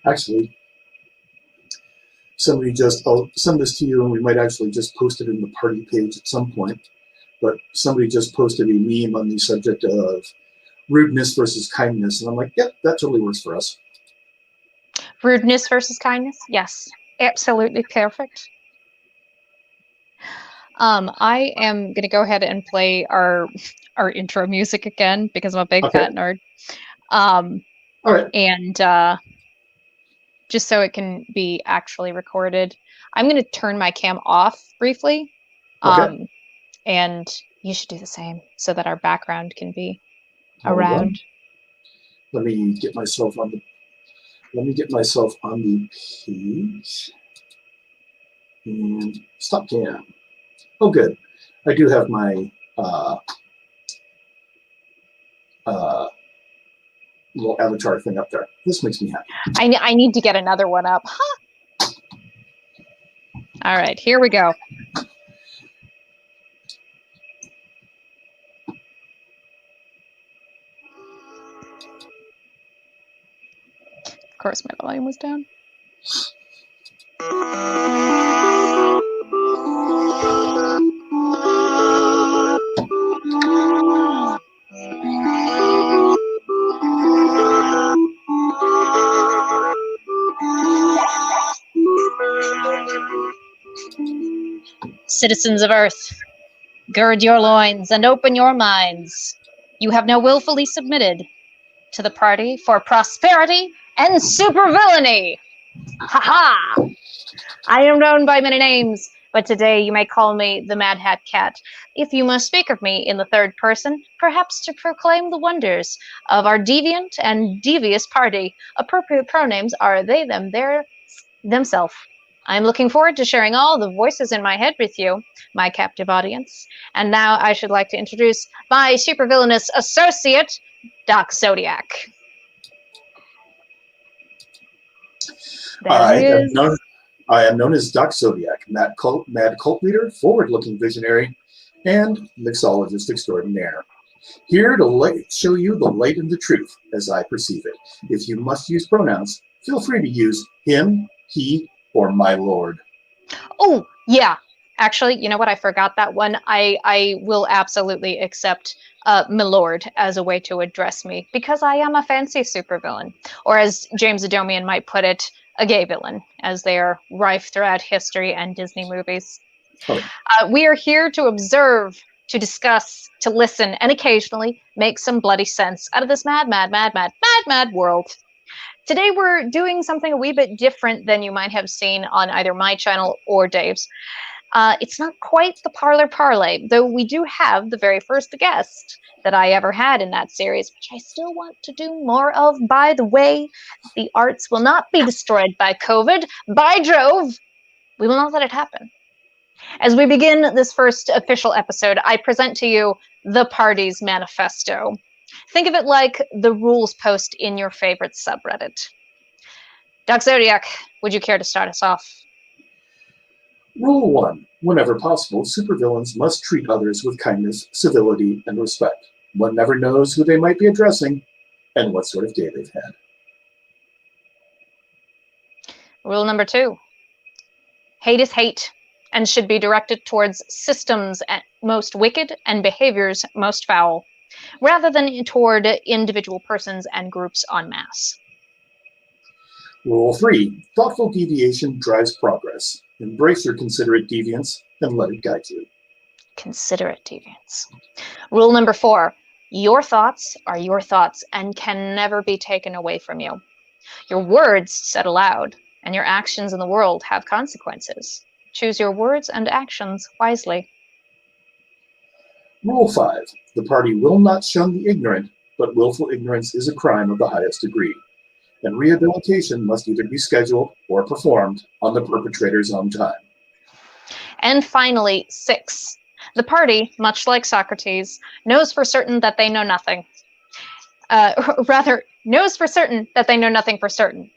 Actually, somebody just, I'll send this to you and we might actually just post it in the party page at some point, but somebody just posted a meme on the subject of rudeness versus kindness, and I'm like, yep, that totally works for us. Rudeness versus kindness? Yes, absolutely perfect. I am going to go ahead and play our intro music again because I'm a big fat nerd. All right. And just so it can be actually recorded, I'm going to turn my cam off briefly. Okay. And you should do the same so that our background can be around. Let me get myself on the page and stop cam. Oh, good. I do have my little avatar thing up there. This makes me happy. I need to get another one up. Huh? All right, here we go. Of course, my volume was down. Citizens of Earth, gird your loins and open your minds. You have now willfully submitted to the Party for Prosperity and Supervillainy. Ha-ha! I am known by many names, but today you may call me the Madhat Katt. If you must speak of me in the third person, perhaps to proclaim the wonders of our deviant and devious party, appropriate pronouns are they, them, their, themself. I'm looking forward to sharing all the voices in my head with you, my captive audience. And now I should like to introduce my supervillainous associate, Doc Zodiac. I am known as Doc Zodiac, mad cult leader, forward-looking visionary, and mixologist extraordinaire. Here to show you the light and the truth as I perceive it. If you must use pronouns, feel free to use him, he, or my lord. Oh, yeah. Actually, you know what? I forgot that one. I will absolutely accept my lord as a way to address me because I am a fancy supervillain. Or as James Adomian might put it, a gay villain, as they are rife throughout history and Disney movies. Oh. We are here to observe, to discuss, to listen, and occasionally make some bloody sense out of this mad world. Today we're doing something a wee bit different than you might have seen on either my channel or Dave's. It's not quite the Parlor Parlay, though we do have the very first guest that I ever had in that series, which I still want to do more of. By the way, the arts will not be destroyed by COVID. By Jove, we will not let it happen. As we begin this first official episode, I present to you the party's manifesto. Think of it like the rules post in your favorite subreddit. Doc Zodiac, would you care to start us off? Rule 1. Whenever possible, supervillains must treat others with kindness, civility, and respect. One never knows who they might be addressing and what sort of day they've had. Rule number 2. Hate is hate and should be directed towards systems most wicked and behaviors most foul, rather than toward individual persons and groups en masse. Rule 3. Thoughtful deviation drives progress. Embrace your considerate deviance and let it guide you. Considerate deviance. Rule number 4. Your thoughts are your thoughts and can never be taken away from you. Your words said aloud, and your actions in the world have consequences. Choose your words and actions wisely. Rule 5. The party will not shun the ignorant, but willful ignorance is a crime of the highest degree, and rehabilitation must either be scheduled or performed on the perpetrator's own time. And finally, 6. The party, much like Socrates, knows for certain that they know nothing. Knows for certain that they know nothing for certain,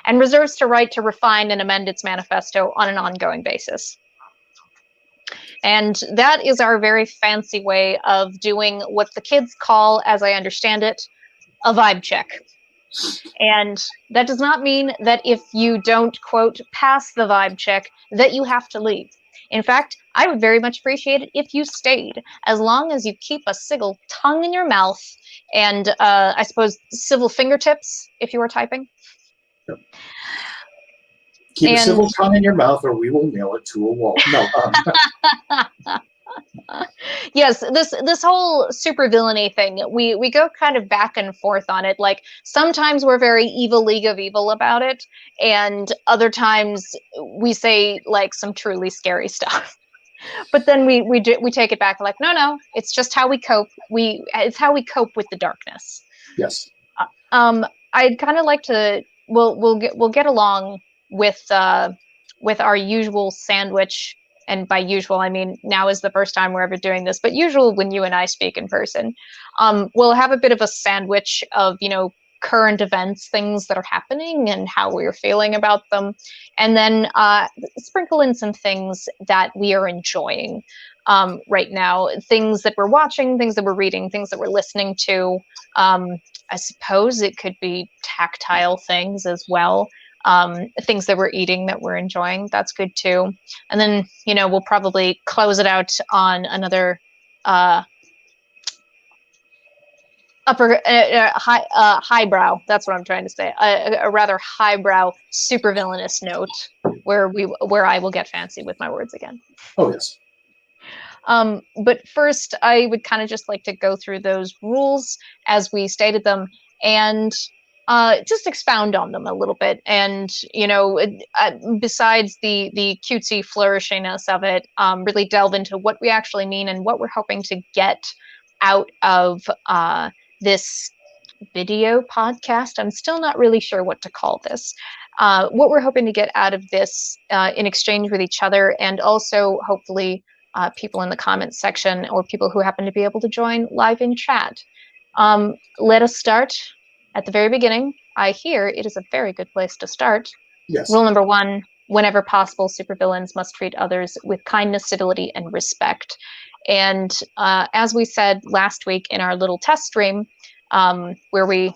and reserves the right to refine and amend its manifesto on an ongoing basis. And that is our very fancy way of doing what the kids call, as I understand it, a vibe check. And that does not mean that if you don't, quote, pass the vibe check, that you have to leave. In fact, I would very much appreciate it if you stayed, as long as you keep a civil tongue in your mouth and, I suppose, civil fingertips if you are typing. Yep. Keep a civil tongue in your mouth or we will nail it to a wall. No. Yes, this whole supervillainy thing, we go kind of back and forth on it. Like, sometimes we're very evil League of Evil about it, and other times we say like some truly scary stuff. But then we take it back, like, no, it's just how we cope. It's how we cope with the darkness. Yes. I'd kind of like to. We'll get along with our usual sandwich. And by usual, I mean now is the first time we're ever doing this, but usual when you and I speak in person. We'll have a bit of a sandwich of, current events, things that are happening and how we're feeling about them. And then sprinkle in some things that we are enjoying right now, things that we're watching, things that we're reading, things that we're listening to. I suppose it could be tactile things as well. Things that we're eating that we're enjoying, that's good too. And then, we'll probably close it out on another highbrow, that's what I'm trying to say, a rather highbrow supervillainous note where I will get fancy with my words again. Oh, yes. But first, I would kind of just like to go through those rules as we stated them and just expound on them a little bit. And, besides the cutesy flourishiness of it, really delve into what we actually mean and what we're hoping to get out of this video podcast. I'm still not really sure what to call this. What we're hoping to get out of this in exchange with each other, and also hopefully people in the comments section or people who happen to be able to join live in chat. Let us start at the very beginning. I hear it is a very good place to start. Yes. Rule number 1, whenever possible, supervillains must treat others with kindness, civility, and respect. And as we said last week in our little test stream, where we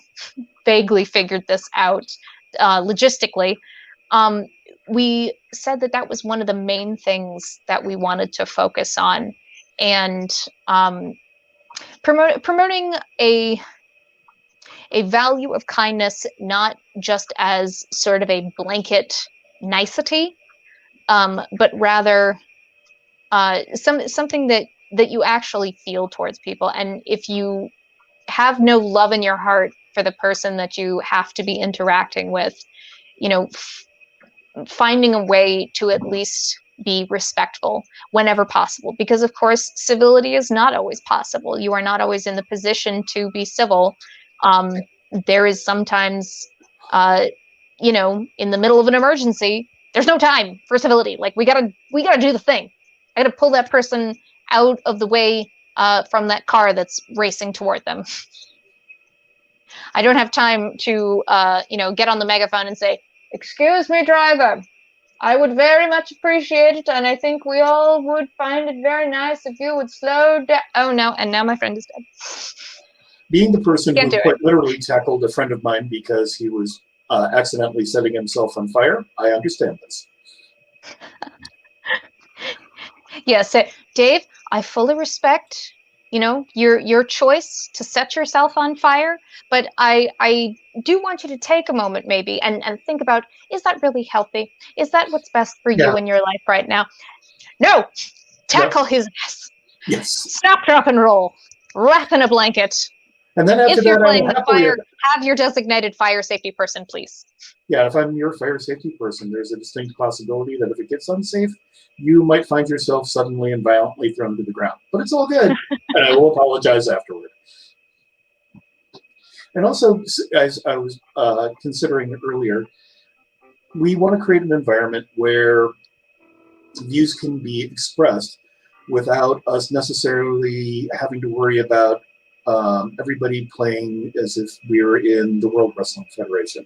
vaguely figured this out logistically, we said that was one of the main things that we wanted to focus on. And promoting a value of kindness, not just as sort of a blanket nicety, but rather something that you actually feel towards people. And if you have no love in your heart for the person that you have to be interacting with, finding a way to at least be respectful whenever possible, because of course civility is not always possible. You are not always in the position to be civil. There is sometimes, in the middle of an emergency, there's no time for civility. Like, we gotta do the thing. I gotta pull that person out of the way from that car that's racing toward them. I don't have time to, get on the megaphone and say, "Excuse me, driver. I would very much appreciate it, and I think we all would find it very nice if you would slow down." Oh no, and now my friend is dead. Being the person who quite literally tackled a friend of mine because he was accidentally setting himself on fire, I understand this. Yes, Dave, I fully respect, your choice to set yourself on fire, but I do want you to take a moment maybe and think about, is that really healthy? Is that what's best for you in your life right now? No! Tackle his ass. Yes. Stop, drop, and roll. Wrap in a blanket. And then after if you're that, playing with fire, have your designated fire safety person, please. Yeah, if I'm your fire safety person, there's a distinct possibility that if it gets unsafe, you might find yourself suddenly and violently thrown to the ground. But it's all good, and I will apologize afterward. And also, as I was considering earlier, we want to create an environment where views can be expressed without us necessarily having to worry about everybody playing as if we're in the World Wrestling Federation.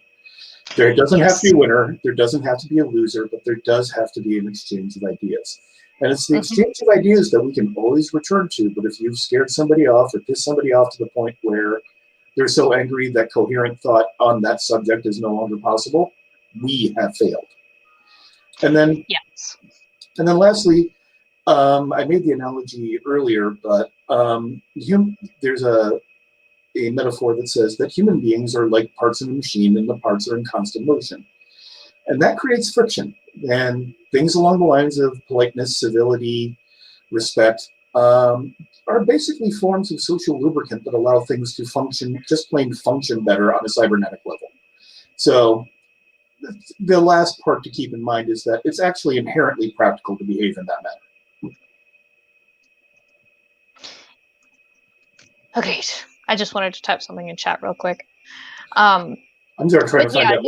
There doesn't have to be a winner, there doesn't have to be a loser, but there does have to be an exchange of ideas. And it's the exchange of ideas that we can always return to, but if you've scared somebody off or pissed somebody off to the point where They're so angry that coherent thought on that subject is no longer possible. We have failed. And then, Yes. and then lastly, I made the analogy earlier, but there's a metaphor that says that human beings are like parts of a machine and the parts are in constant motion. And that creates friction. And things along the lines of politeness, civility, respect are basically forms of social lubricant that allow things to function, just plain function better on a cybernetic level. So the last part to keep in mind is that it's actually inherently practical to behave in that manner. Okay, I just wanted to type something in chat real quick. I'm trying to find out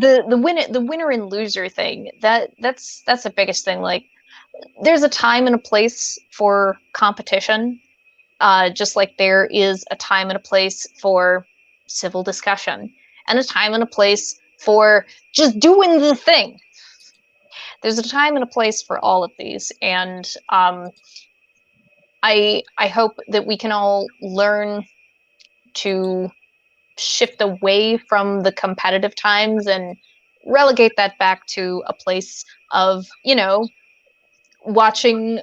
the winner and loser thing. That's the biggest thing. Like, there's a time and a place for competition, just like there is a time and a place for civil discussion, and a time and a place for just doing the thing. There's a time and a place for all of these, and I hope that we can all learn to shift away from the competitive times and relegate that back to a place of, watching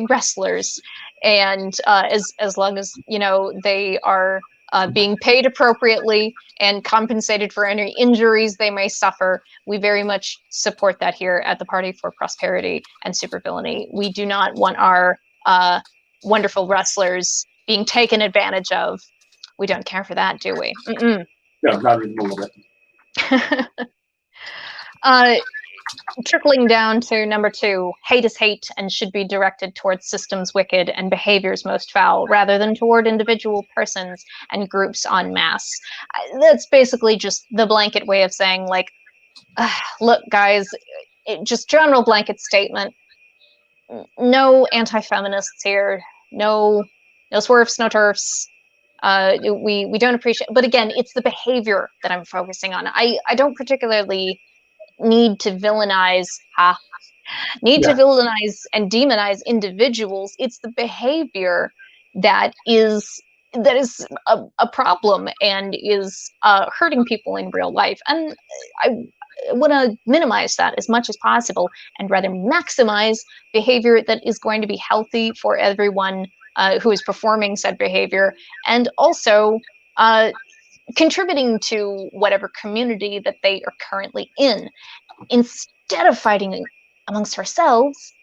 wrestlers, and as long as they are being paid appropriately and compensated for any injuries they may suffer, we very much support that here at the Party for Prosperity and Supervillainy. We do not want our wonderful wrestlers being taken advantage of. We don't care for that, do we? No, not even a little bit. Trickling down to number 2, hate is hate and should be directed towards systems wicked and behaviors most foul, rather than toward individual persons and groups en masse. That's basically just the blanket way of saying, like, look, guys, just general blanket statement. No anti-feminists here. No swerfs, no turfs. We don't appreciate, but again, it's the behavior that I'm focusing on. I don't particularly need to villainize to villainize and demonize individuals. It's the behavior that is a problem and is hurting people in real life, and I want to minimize that as much as possible and rather maximize behavior that is going to be healthy for everyone who is performing said behavior, and also contributing to whatever community that they are currently in. Instead of fighting amongst ourselves,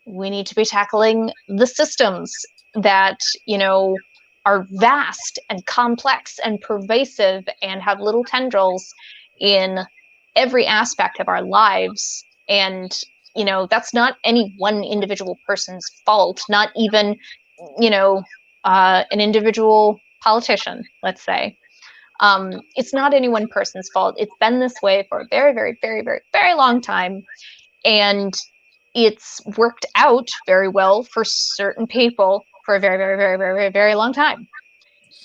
we need to be tackling the systems that, are vast and complex and pervasive and have little tendrils in every aspect of our lives. And, that's not any one individual person's fault, not even, an individual politician, let's say. It's not any one person's fault. It's been this way for a very, very, very, very, very long time. And it's worked out very well for certain people for a very, very, very, very, very, very long time.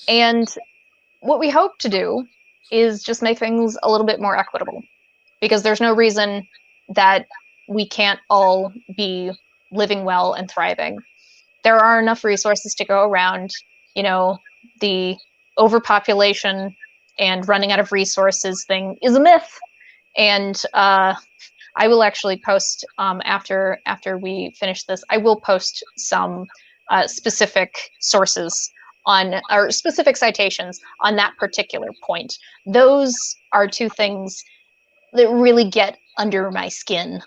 And what we hope to do is just make things a little bit more equitable, because there's no reason that we can't all be living well and thriving. There are enough resources to go around. The overpopulation and running out of resources thing is a myth. And I will actually post, after we finish this, I will post some specific sources or specific citations on that particular point. Those are two things that really get under my skin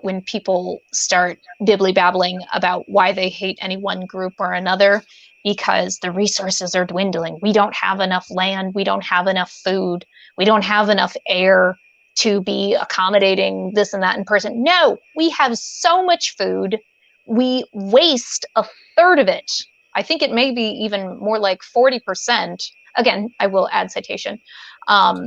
when people start bibbly-babbling about why they hate any one group or another, because the resources are dwindling. We don't have enough land. We don't have enough food. We don't have enough air to be accommodating this and that in person. No, we have so much food. We waste a third of it. I think it may be even more like 40%. Again, I will add citation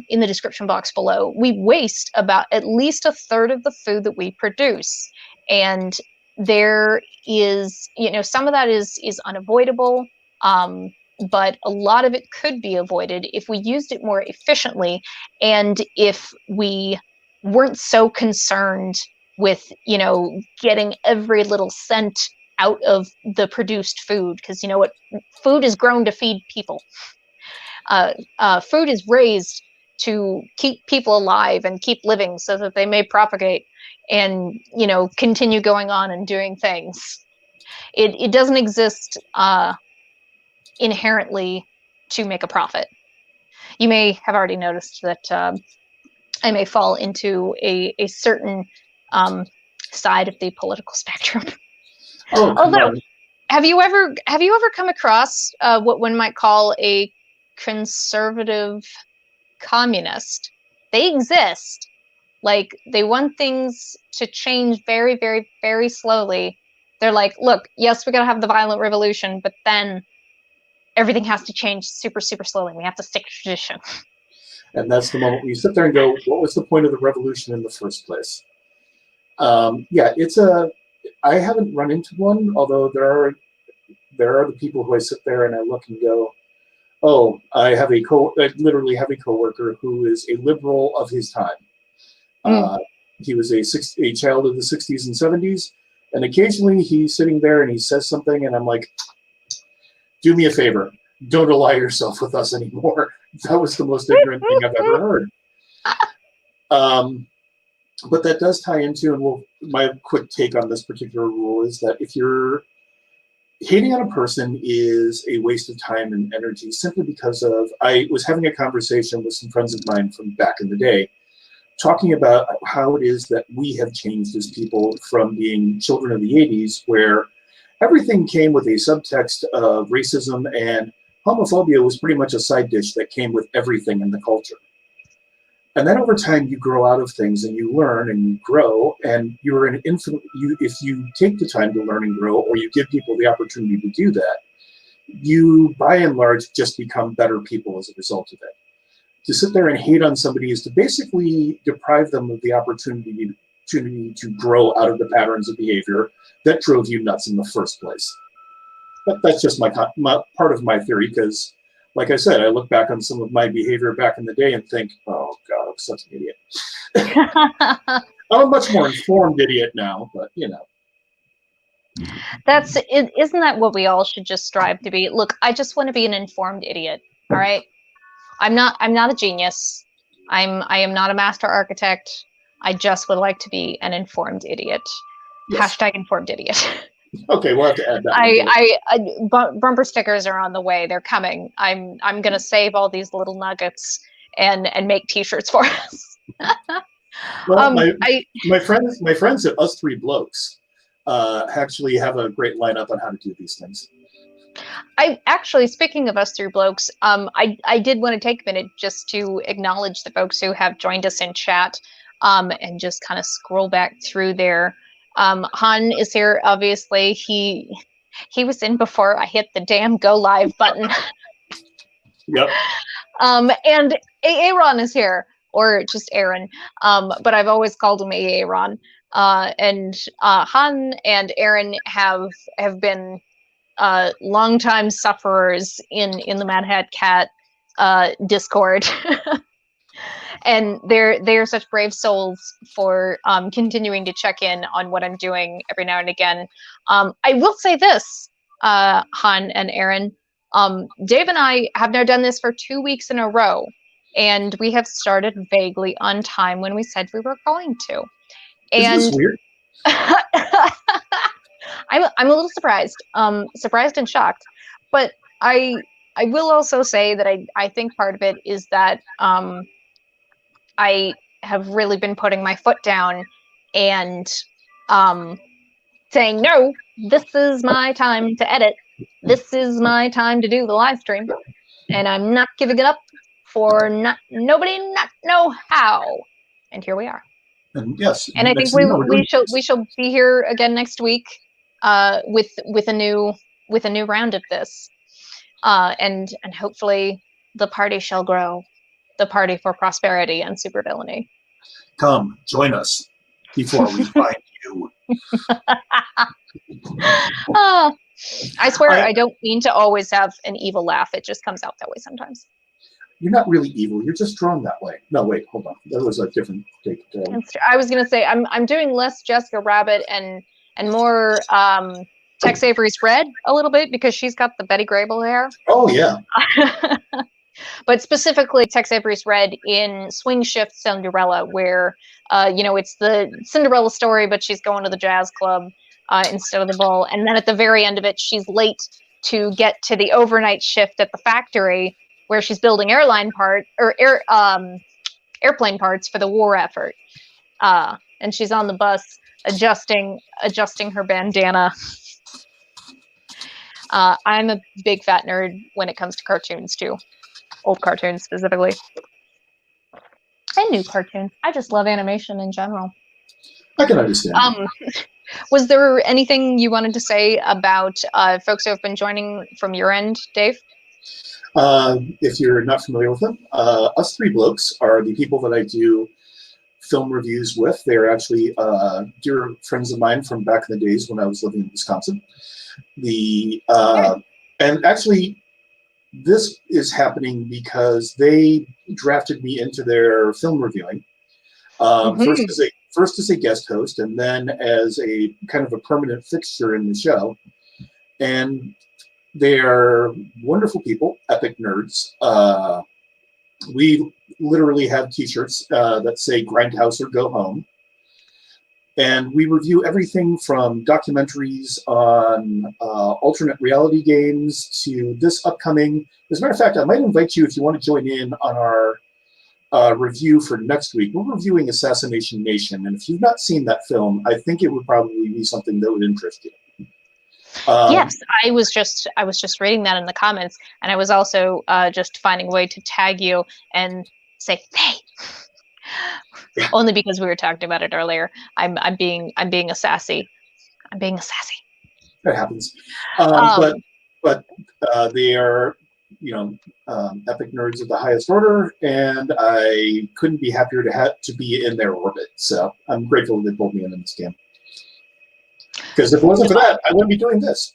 in the description box below. We waste about at least a third of the food that we produce. And there is, some of that is unavoidable, but a lot of it could be avoided if we used it more efficiently, and if we weren't so concerned with, getting every little cent out of the produced food, because food is grown to feed people. food is raised to keep people alive and keep living so that they may propagate and, you know, continue going on and doing things. It doesn't exist inherently to make a profit. You may have already noticed that I may fall into a certain side of the political spectrum. Oh, although, have you ever come across what one might call a conservative communist? They exist. Like, they want things to change very, very, very slowly. They're like, look, yes, we're gonna have the violent revolution, but then everything has to change super, super slowly. We have to stick to tradition. And that's the moment where you sit there and go, what was the point of the revolution in the first place? Yeah, I haven't run into one, although there are the people who I sit there and I look and go, oh, I literally have a coworker who is a liberal of his time. He was a child of the 60s and 70s, and occasionally he's sitting there and he says something, and I'm like, do me a favor, don't ally yourself with us anymore. That was the most ignorant thing I've ever heard. But that does tie into, and my quick take on this particular rule is that if you're hating on a person is a waste of time and energy, simply because I was having a conversation with some friends of mine from back in the day, talking about how it is that we have changed as people from being children of the 80s, where everything came with a subtext of racism, and homophobia was pretty much a side dish that came with everything in the culture. And then over time, you grow out of things and you learn and you grow, and you're an infinite. If you take the time to learn and grow, or you give people the opportunity to do that, you, by and large, just become better people as a result of it. To sit there and hate on somebody is to basically deprive them of the opportunity to grow out of the patterns of behavior that drove you nuts in the first place. But that's just my part of my theory, because, like I said, I look back on some of my behavior back in the day and think, oh, God, I'm such an idiot. I'm a much more informed idiot now, but, you know. Isn't that what we all should just strive to be? Look, I just want to be an informed idiot, all right? I'm not a genius. I am not a master architect. I just would like to be an informed idiot. Yes. # informed idiot. Okay, we'll have to add that. Bumper stickers are on the way. They're coming. I'm gonna save all these little nuggets and make T-shirts for us. Well, my friends at Us Three Blokes actually have a great lineup on how to do these things. I actually, speaking of Us Three Blokes, I did want to take a minute just to acknowledge the folks who have joined us in chat, and just kind of scroll back through there. Han is here, obviously. He was in before I hit the damn go live button. Yep. And Aaron is here, or just Aaron. But I've always called him Aaron. And Han and Aaron have been longtime sufferers in the Madhat Katt Discord. And they're such brave souls for continuing to check in on what I'm doing every now and again. I will say this, Han and Aaron, Dave and I have now done this for 2 weeks in a row, and we have started vaguely on time when we said we were going to. And isn't this weird? I'm a little surprised and shocked, but I will also say that I think part of it is that I have really been putting my foot down and saying, no, this is my time to edit. This is my time to do the live stream. And I'm not giving it up for nobody not know how. And here we are. And yes. And I think we shall be here again next week with a new round of this. And hopefully the party shall grow. The party for prosperity and supervillainy. Come, join us before we find you. I swear I don't mean to always have an evil laugh. It just comes out that way sometimes. You're not really evil. You're just drawn that way. No, wait, hold on. That was a different take. I was gonna say I'm doing less Jessica Rabbit and more Tex Avery's Red a little bit, because she's got the Betty Grable hair. Oh yeah. But specifically, Tex Avery's read in Swing Shift Cinderella, where, it's the Cinderella story, but she's going to the jazz club instead of the ball. And then at the very end of it, she's late to get to the overnight shift at the factory where she's building airplane parts for the war effort. And she's on the bus adjusting her bandana. I'm a big fat nerd when it comes to cartoons too. Old cartoons specifically. And new cartoons. I just love animation in general. I can understand. Was there anything you wanted to say about folks who have been joining from your end, Dave? If you're not familiar with them, us three blokes are the people that I do film reviews with. They're actually dear friends of mine from back in the days when I was living in Wisconsin. And actually, this is happening because they drafted me into their film reviewing. First as a guest host, and then as a kind of a permanent fixture in the show. And they are wonderful people, epic nerds. We literally have t-shirts that say Grindhouse or Go Home. And we review everything from documentaries on alternate reality games to this upcoming. As a matter of fact, I might invite you if you want to join in on our review for next week. We're reviewing Assassination Nation, and if you've not seen that film, I think it would probably be something that would interest you. Yes, I was just reading that in the comments, and I was also just finding a way to tag you and say, "Hey." Yeah. Only because we were talking about it earlier. I'm being a sassy. I'm being a sassy. That happens. But they are, epic nerds of the highest order, and I couldn't be happier to be in their orbit. So I'm grateful they pulled me in this game. Because if it wasn't for that, I wouldn't be doing this.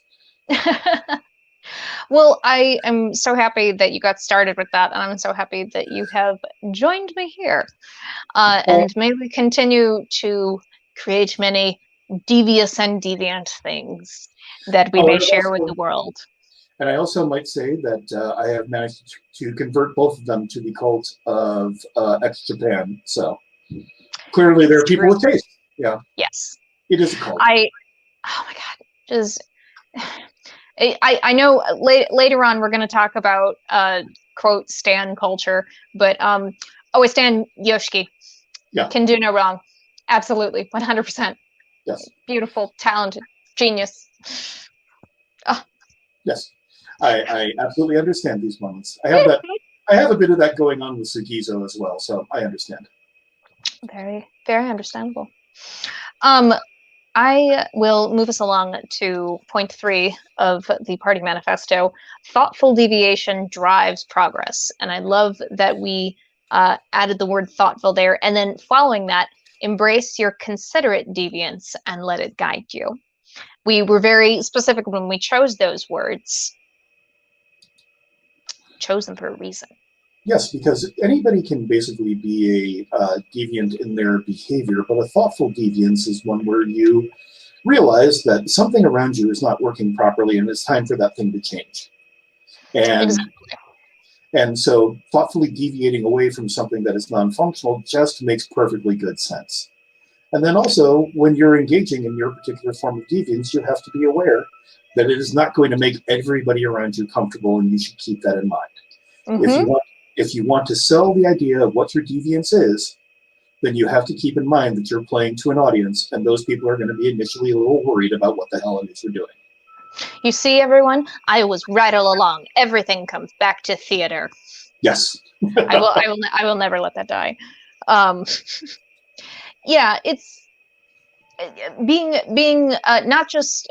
Well, I am so happy that you got started with that, and I'm so happy that you have joined me here. And may we continue to create many devious and deviant things that we may share with the world. And I also might say that I have managed to convert both of them to the cult of ex-Japan. So clearly there are people with taste. Yeah. Yes. It is a cult. Oh my God. I know later on we're going to talk about quote Stan culture, but Stan Yoshiki can do no wrong. Absolutely, 100%. Yes. Beautiful, talented, genius. Oh. Yes, I absolutely understand these moments. I have that. I have a bit of that going on with Sugizo as well, so I understand. Very, very understandable. I will move us along to point 3 of the party manifesto. Thoughtful deviation drives progress. And I love that we added the word thoughtful there. And then following that, embrace your considerate deviance and let it guide you. We were very specific when we chose those words. Chose them for a reason. Yes, because anybody can basically be a deviant in their behavior, but a thoughtful deviance is one where you realize that something around you is not working properly and it's time for that thing to change. And so thoughtfully deviating away from something that is non-functional just makes perfectly good sense. And then also, when you're engaging in your particular form of deviance, you have to be aware that it is not going to make everybody around you comfortable, and you should keep that in mind. Mm-hmm. If you want to sell the idea of what your deviance is, then you have to keep in mind that you're playing to an audience, and those people are going to be initially a little worried about what the hell it is you're doing. You see, everyone, I was right all along. Everything comes back to theater. Yes. I will never let that die. Yeah, it's being not just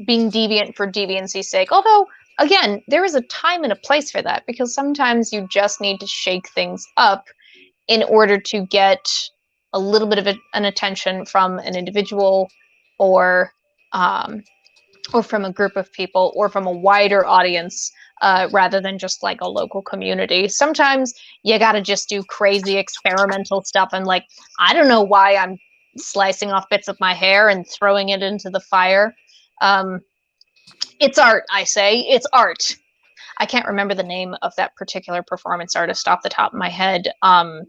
being deviant for deviancy's sake, although again, there is a time and a place for that, because sometimes you just need to shake things up in order to get a little bit of an attention from an individual or from a group of people or from a wider audience rather than just like a local community. Sometimes you got to just do crazy experimental stuff. And like, I don't know why I'm slicing off bits of my hair and throwing it into the fire. It's art, I say. It's art. I can't remember the name of that particular performance artist off the top of my head,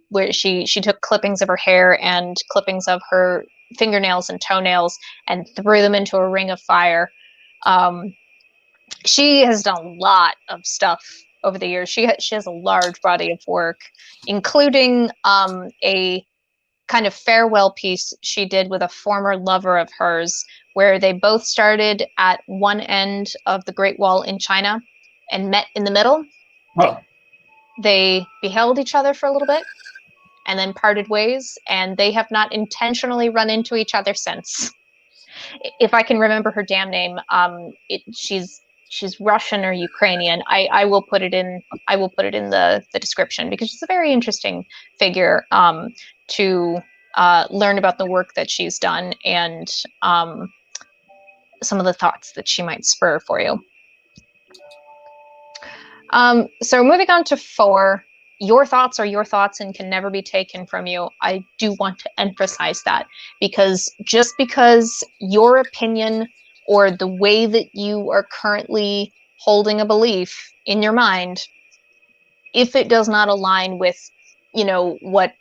where she took clippings of her hair and clippings of her fingernails and toenails and threw them into a ring of fire. She has done a lot of stuff over the years. She has a large body of work, including a kind of farewell piece she did with a former lover of hers, where they both started at one end of the Great Wall in China and met in the middle. Huh. They beheld each other for a little bit and then parted ways, and they have not intentionally run into each other since. If I can remember her damn name, she's Russian or Ukrainian. I will put it in the description, because she's a very interesting figure to learn about the work that she's done and some of the thoughts that she might spur for you. So moving on to 4, your thoughts are your thoughts and can never be taken from you. I do want to emphasize that, because just because your opinion or the way that you are currently holding a belief in your mind, if it does not align with, what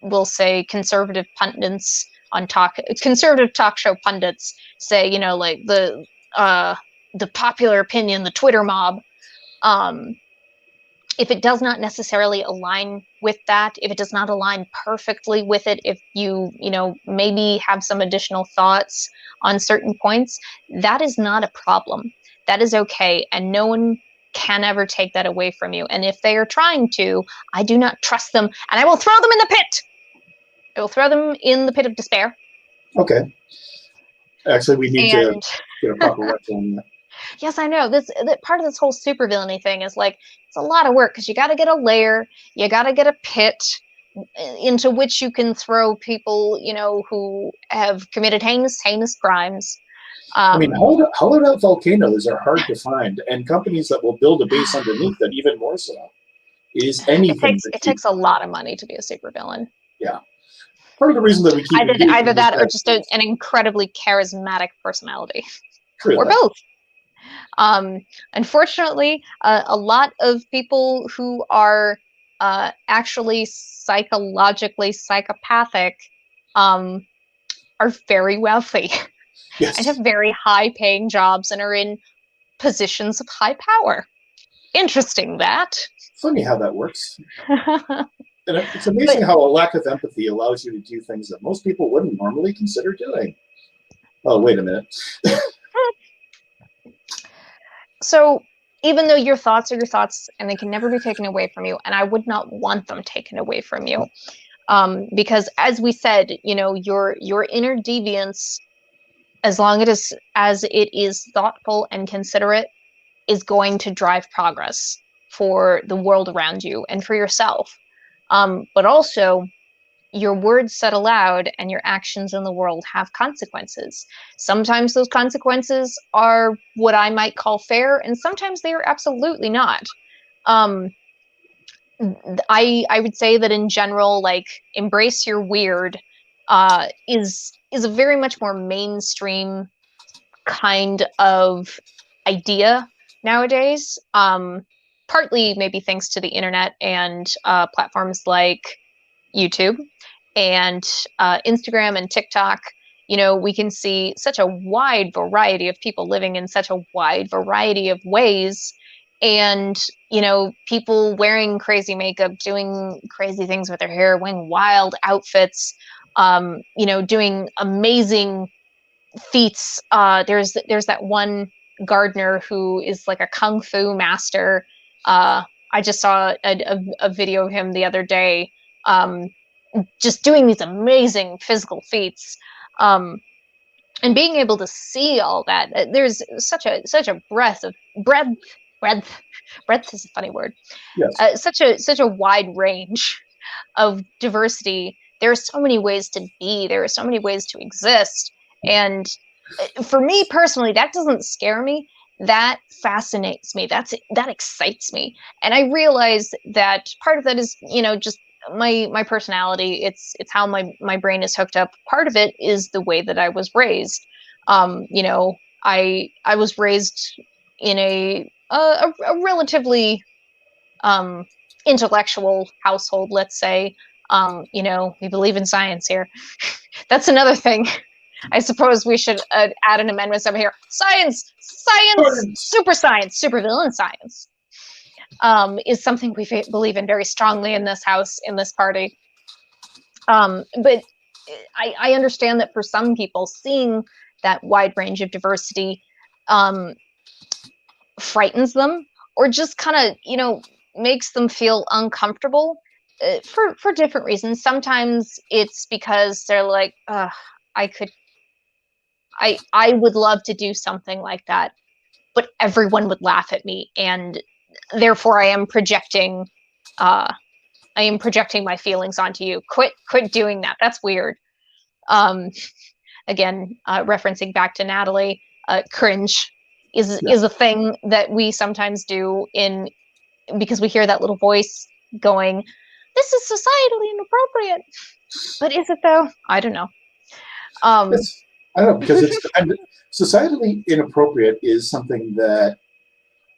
we'll say conservative pundits conservative talk show pundits say, like the popular opinion, the Twitter mob, if it does not necessarily align with that, if it does not align perfectly with it, if you maybe have some additional thoughts on certain points, that is not a problem. That is okay, and no one can ever take that away from you. And if they are trying to, I do not trust them, and I will throw them in the pit. I will throw them in the pit of despair. Okay. Actually, we need to get a proper record on that. Yes, I know. That part of this whole supervillainy thing is like, it's a lot of work, because you got to get a lair, you got to get a pit into which you can throw people, who have committed heinous crimes. I mean, hollowed out volcanoes are hard to find, and companies that will build a base underneath it even more so. Is anything. It takes a lot of money to be a supervillain. Yeah. Part of the reason that we keep either that or just an incredibly charismatic personality. True, or both. Unfortunately, a lot of people who are actually psychologically psychopathic are very wealthy. Yes. And have very high-paying jobs and are in positions of high power. Interesting, that. Funny how that works. And it's amazing how a lack of empathy allows you to do things that most people wouldn't normally consider doing. Oh, wait a minute. So even though your thoughts are your thoughts and they can never be taken away from you, and I would not want them taken away from you, because as we said, your inner deviance, as long as it is thoughtful and considerate, is going to drive progress for the world around you and for yourself. But also, your words said aloud and your actions in the world have consequences. Sometimes those consequences are what I might call fair, and sometimes they are absolutely not. I would say that in general, like, embrace your weird is a very much more mainstream kind of idea nowadays. Partly maybe thanks to the internet and platforms like YouTube and Instagram and TikTok. We can see such a wide variety of people living in such a wide variety of ways, and people wearing crazy makeup, doing crazy things with their hair, wearing wild outfits, doing amazing feats. There's that one gardener who is like a kung fu master. I just saw a video of him the other day, just doing these amazing physical feats, and being able to see all that. There's such a breadth is a funny word. Yes. Such a wide range of diversity. There are so many ways to be. There are so many ways to exist. And for me personally, that doesn't scare me. That fascinates me. That excites me. And I realize that part of that is, just my personality. It's how my brain is hooked up. Part of it is the way that I was raised. I was raised in a a relatively intellectual household, let's say. You know, we believe in science here. That's another thing. I suppose we should add an amendment over here. Science, super science, supervillain science is something we believe in very strongly in this house, in this party. But I understand that for some people, seeing that wide range of diversity frightens them, or just kind of, you know, makes them feel uncomfortable for different reasons. Sometimes it's because they're like, I would love to do something like that, but everyone would laugh at me, and therefore I am projecting my feelings onto you. Quit doing that. That's weird. Again, referencing back to Natalie, cringe is a thing that we sometimes do because we hear that little voice going, "This is societally inappropriate." But is it though? I don't know. I don't know, because it's societally inappropriate is something that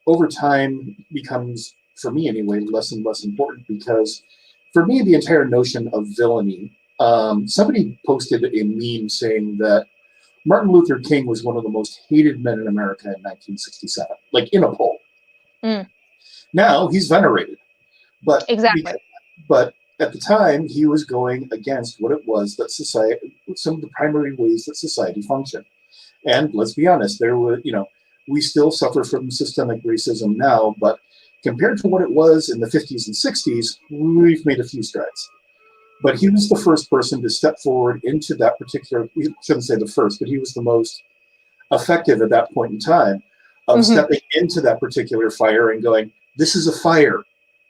over time becomes, for me anyway, less and less important, because for me, the entire notion of villainy, somebody posted a meme saying that Martin Luther King was one of the most hated men in America in 1967, like in a poll. Now he's venerated, but exactly. But at the time, he was going against what it was that society, some of the primary ways that society functioned. And let's be honest, there were, you know, we still suffer from systemic racism now, but compared to what it was in the 50s and 60s, we've made a few strides. But he was the first person to step forward into that particular, we shouldn't say the first, but he was the most effective at that point in time of stepping into that particular fire and going, this is a fire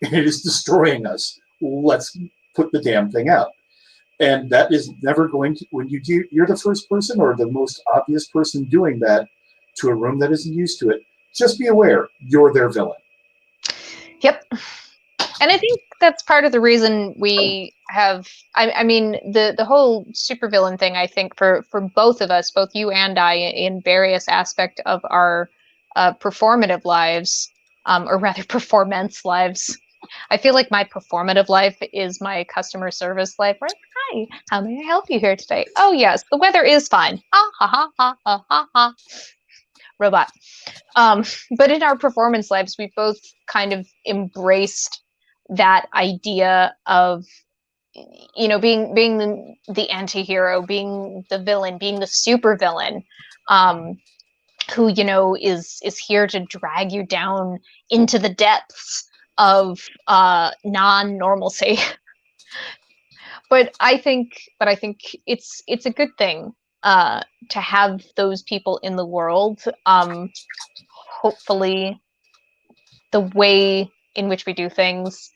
and it is destroying us. Let's put the damn thing out. And that is never going to, when you do, you're the first person or the most obvious person doing that to a room that isn't used to it, just be aware you're their villain. Yep. And I think that's part of the reason we have, I mean, the whole supervillain thing, I think for both of us, both you and I, in various aspects of our performative lives, or rather performance lives. I feel like my performative life is my customer service life, right? Hi, how may I help you here today? Oh, yes, the weather is fine. Ha, ha, ha, ha, ha, ha, ha. Robot. But in our performance lives, we both kind of embraced that idea of, you know, being the anti-hero, being the villain, being the supervillain, who, you know, is here to drag you down into the depths of non-normalcy. But I think it's a good thing to have those people in the world. Hopefully, the way in which we do things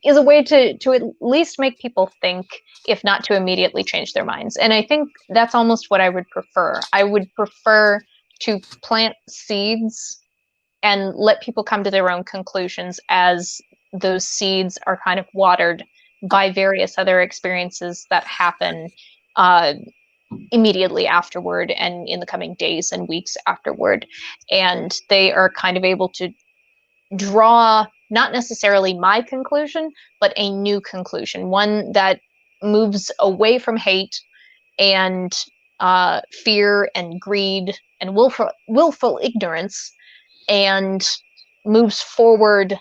is a way to at least make people think, if not to immediately change their minds. And I think that's almost what I would prefer. I would prefer to plant seeds and let people come to their own conclusions as those seeds are kind of watered by various other experiences that happen immediately afterward and in the coming days and weeks afterward. And they are kind of able to draw not necessarily my conclusion, but a new conclusion, one that moves away from hate and fear and greed and willful ignorance, and moves forward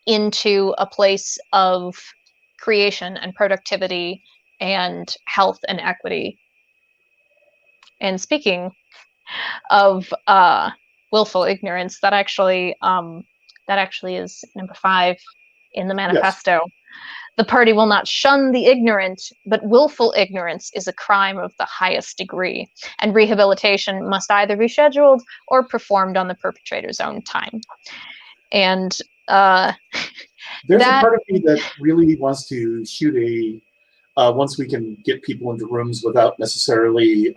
into a place of creation and productivity and health and equity. And speaking of willful ignorance, that actually is number 5 in the manifesto. Yes. The party will not shun the ignorant, but willful ignorance is a crime of the highest degree, and rehabilitation must either be scheduled or performed on the perpetrator's own time. And there's a part of me that really wants to shoot a, once we can get people into rooms without necessarily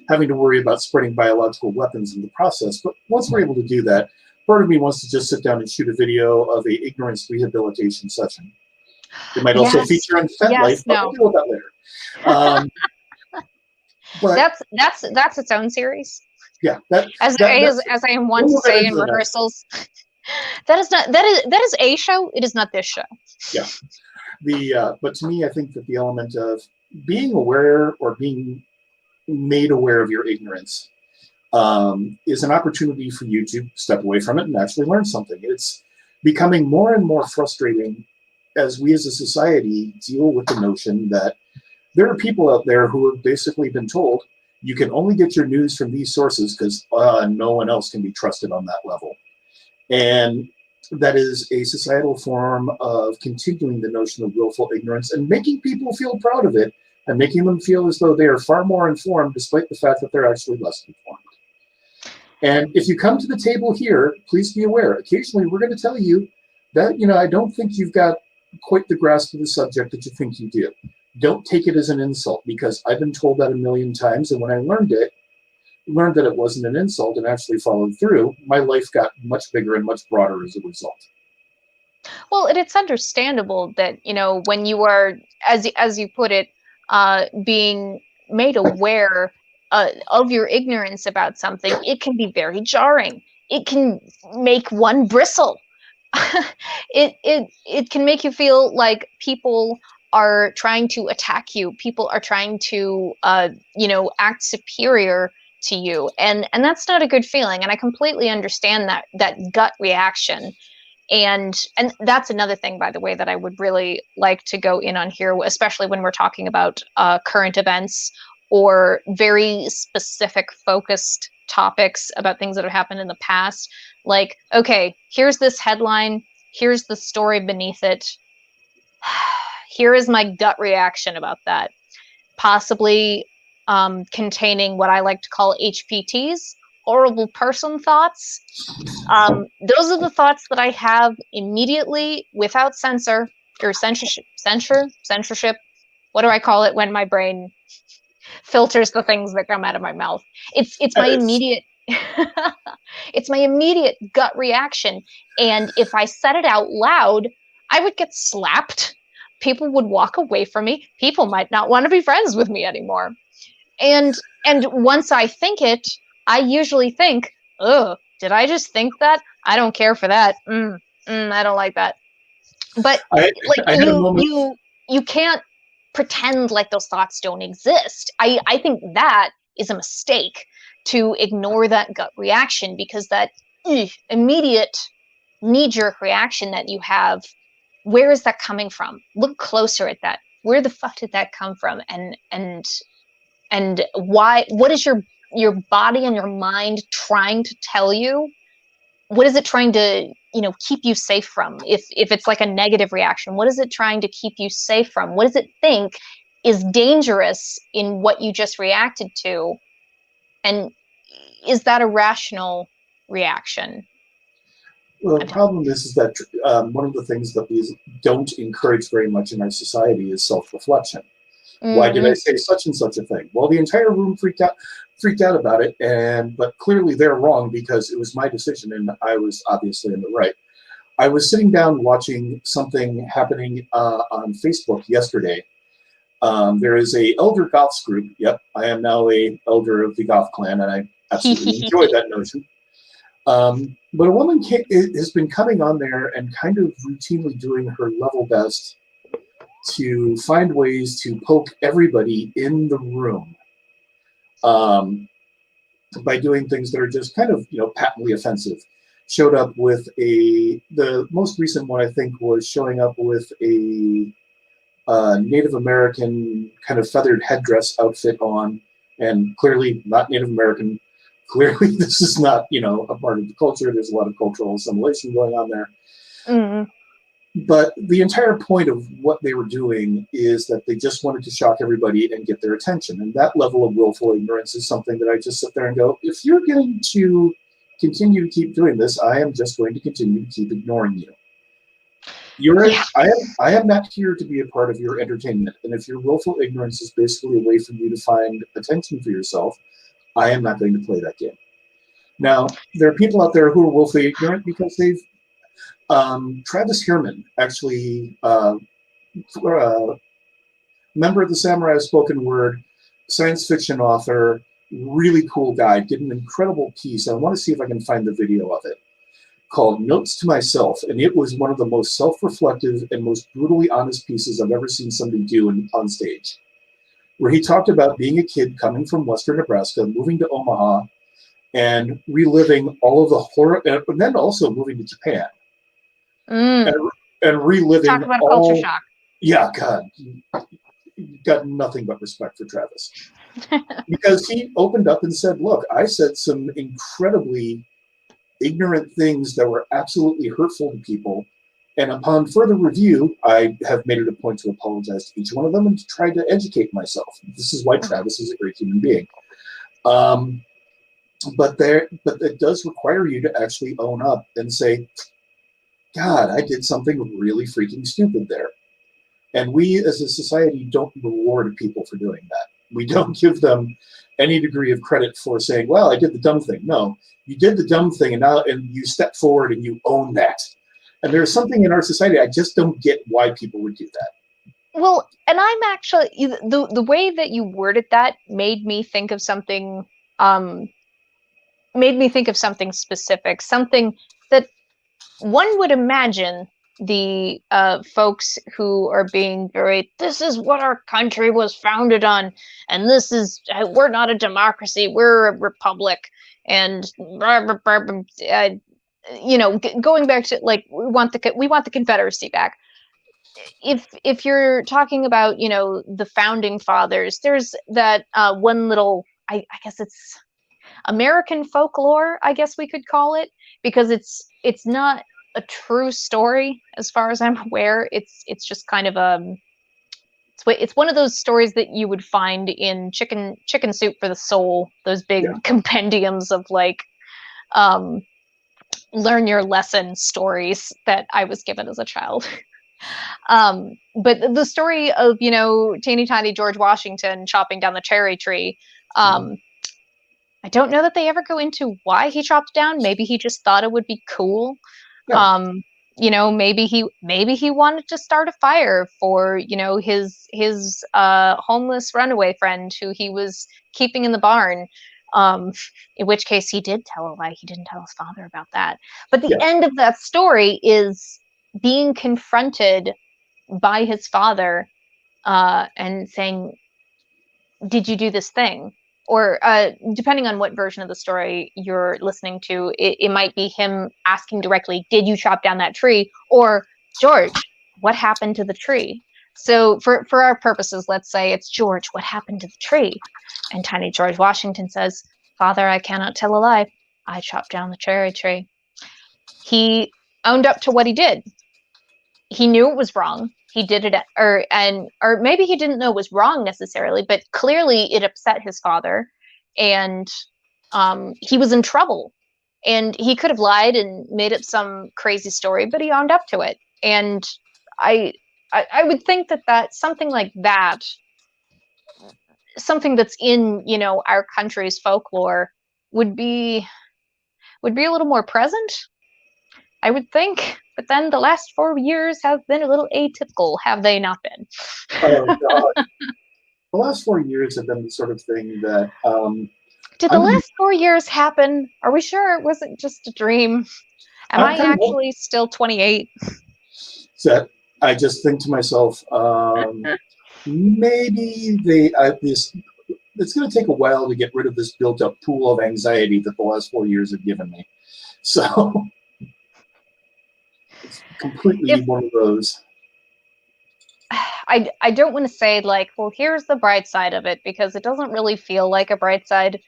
having to worry about spreading biological weapons in the process, but once we're able to do that, part of me wants to just sit down and shoot a video of a ignorance rehabilitation session. It might also feature on FetLife, but we'll deal with that later. But that's its own series. Yeah, that As that as, that's as I am wont we'll to move it say in into the next. rehearsals, that is a show. It is not this show. Yeah, but to me, I think that the element of being aware or being made aware of your ignorance is an opportunity for you to step away from it and actually learn something. It's becoming more and more frustrating as we as a society deal with the notion that there are people out there who have basically been told you can only get your news from these sources because no one else can be trusted on that level. And that is a societal form of continuing the notion of willful ignorance and making people feel proud of it and making them feel as though they are far more informed despite the fact that they're actually less informed. And if you come to the table here, please be aware, occasionally we're going to tell you that, I don't think you've got quite the grasp of the subject that you think you do. Don't take it as an insult, because I've been told that a million times, and when I learned that it wasn't an insult and actually followed through, my life got much bigger and much broader as a result. Well, and it's understandable that, when you are, as you put it, being made aware of your ignorance about something, it can be very jarring. It can make one bristle. It can make you feel like people are trying to attack you. People are trying to act superior to you, and that's not a good feeling. And I completely understand that gut reaction. And that's another thing, by the way, that I would really like to go in on here, especially when we're talking about current events or very specific focused topics about things that have happened in the past. Like, okay, here's this headline, here's the story beneath it. Here is my gut reaction about that. Possibly containing what I like to call HPTs, horrible person thoughts. Those are the thoughts that I have immediately, without censorship. What do I call it when my brain filters the things that come out of my mouth? It's my immediate it's my immediate gut reaction. And if I said it out loud, I would get slapped. People would walk away from me. People might not want to be friends with me anymore. And once I think it, I usually think, oh, did I just think that? I don't care for that. I don't like that. But I had a moment. You can't pretend like those thoughts don't exist. I think that is a mistake, to ignore that gut reaction, because that immediate knee-jerk reaction that you have, where is that coming from? Look closer at that. Where the fuck did that come from? And why? What is your body and your mind trying to tell you? What is it trying to keep you safe from? If it's like a negative reaction, what is it trying to keep you safe from? What does it think is dangerous in what you just reacted to? And is that a rational reaction? Well, the problem is that one of the things that we don't encourage very much in our society is self-reflection. Why did I say such and such a thing? Well, the entire room freaked out about it, but clearly they're wrong because it was my decision and I was obviously in the right. I was sitting down watching something happening on Facebook yesterday. There is a elder goths group. Yep, I am now a elder of the goth clan, and I absolutely enjoy that notion. But a woman has been coming on there and kind of routinely doing her level best to find ways to poke everybody in the room by doing things that are just kind of, patently offensive. Showed up with the most recent one, I think, was showing up with a Native American kind of feathered headdress outfit on, and clearly not Native American. Clearly this is not, a part of the culture. There's a lot of cultural assimilation going on there. But the entire point of what they were doing is that they just wanted to shock everybody and get their attention. And that level of willful ignorance is something that I just sit there and go, if you're going to continue to keep doing this, I am just going to continue to keep ignoring you. I am not here to be a part of your entertainment. And if your willful ignorance is basically a way for you to find attention for yourself, I am not going to play that game. Now, there are people out there who are willfully ignorant because they've Travis Hierman, actually, member of the Samurai Spoken Word, science fiction author, really cool guy, did an incredible piece. I want to see if I can find the video of it, called Notes to Myself. And it was one of the most self-reflective and most brutally honest pieces I've ever seen somebody do on stage, where he talked about being a kid coming from Western Nebraska, moving to Omaha, and reliving all of the horror, and then also moving to Japan. And reliving Talk about a all, culture shock. Yeah, God, got nothing but respect for Travis. Because he opened up and said, look, I said some incredibly ignorant things that were absolutely hurtful to people. And upon further review, I have made it a point to apologize to each one of them and to try to educate myself. This is why Travis is a great human being. But it does require you to actually own up and say, God, I did something really freaking stupid there. And we as a society don't reward people for doing that. We don't give them any degree of credit for saying, well, I did the dumb thing. No, you did the dumb thing, and you step forward and you own that. And there's something in our society, I just don't get why people would do that. Well, and I'm actually, the way that you worded that made me think of something, specific, something that one would imagine the folks who are being very, this is what our country was founded on, and this is, we're not a democracy, we're a republic, and going back to like we want the Confederacy back. If you're talking about the founding fathers, there's that one little, I guess it's American folklore, I guess we could call it, because it's not a true story as far as I'm aware. It's just kind of it's one of those stories that you would find in Chicken Soup for the Soul, those big compendiums of like learn your lesson stories that I was given as a child. But the story of teeny tiny George Washington chopping down the cherry tree, I don't know that they ever go into why he chopped down. Maybe he just thought it would be cool. Yeah. Maybe he wanted to start a fire for his homeless runaway friend who he was keeping in the barn. In which case he did tell a lie. He didn't tell his father about that. But the end of that story is being confronted by his father and saying, did you do this thing? Or depending on what version of the story you're listening to, it might be him asking directly, did you chop down that tree? Or, George, what happened to the tree? So for our purposes, let's say it's George, what happened to the tree? And tiny George Washington says, Father, I cannot tell a lie. I chopped down the cherry tree. He owned up to what he did. He knew it was wrong. He did it, or maybe he didn't know it was wrong necessarily, but clearly it upset his father, and he was in trouble. And he could have lied and made up some crazy story, but he owned up to it. And I would think that something like that, something that's in our country's folklore, would be a little more present, I would think. But then the last 4 years have been a little atypical, have they not been? Oh, God. The last 4 years have been the sort of thing that... Did the last 4 years happen? Are we sure it wasn't just a dream? Am I actually still 28? So I just think to myself, maybe it's going to take a while to get rid of this built-up pool of anxiety that the last 4 years have given me. So... it's completely one of those. I don't want to say like, well, here's the bright side of it, because it doesn't really feel like a bright side.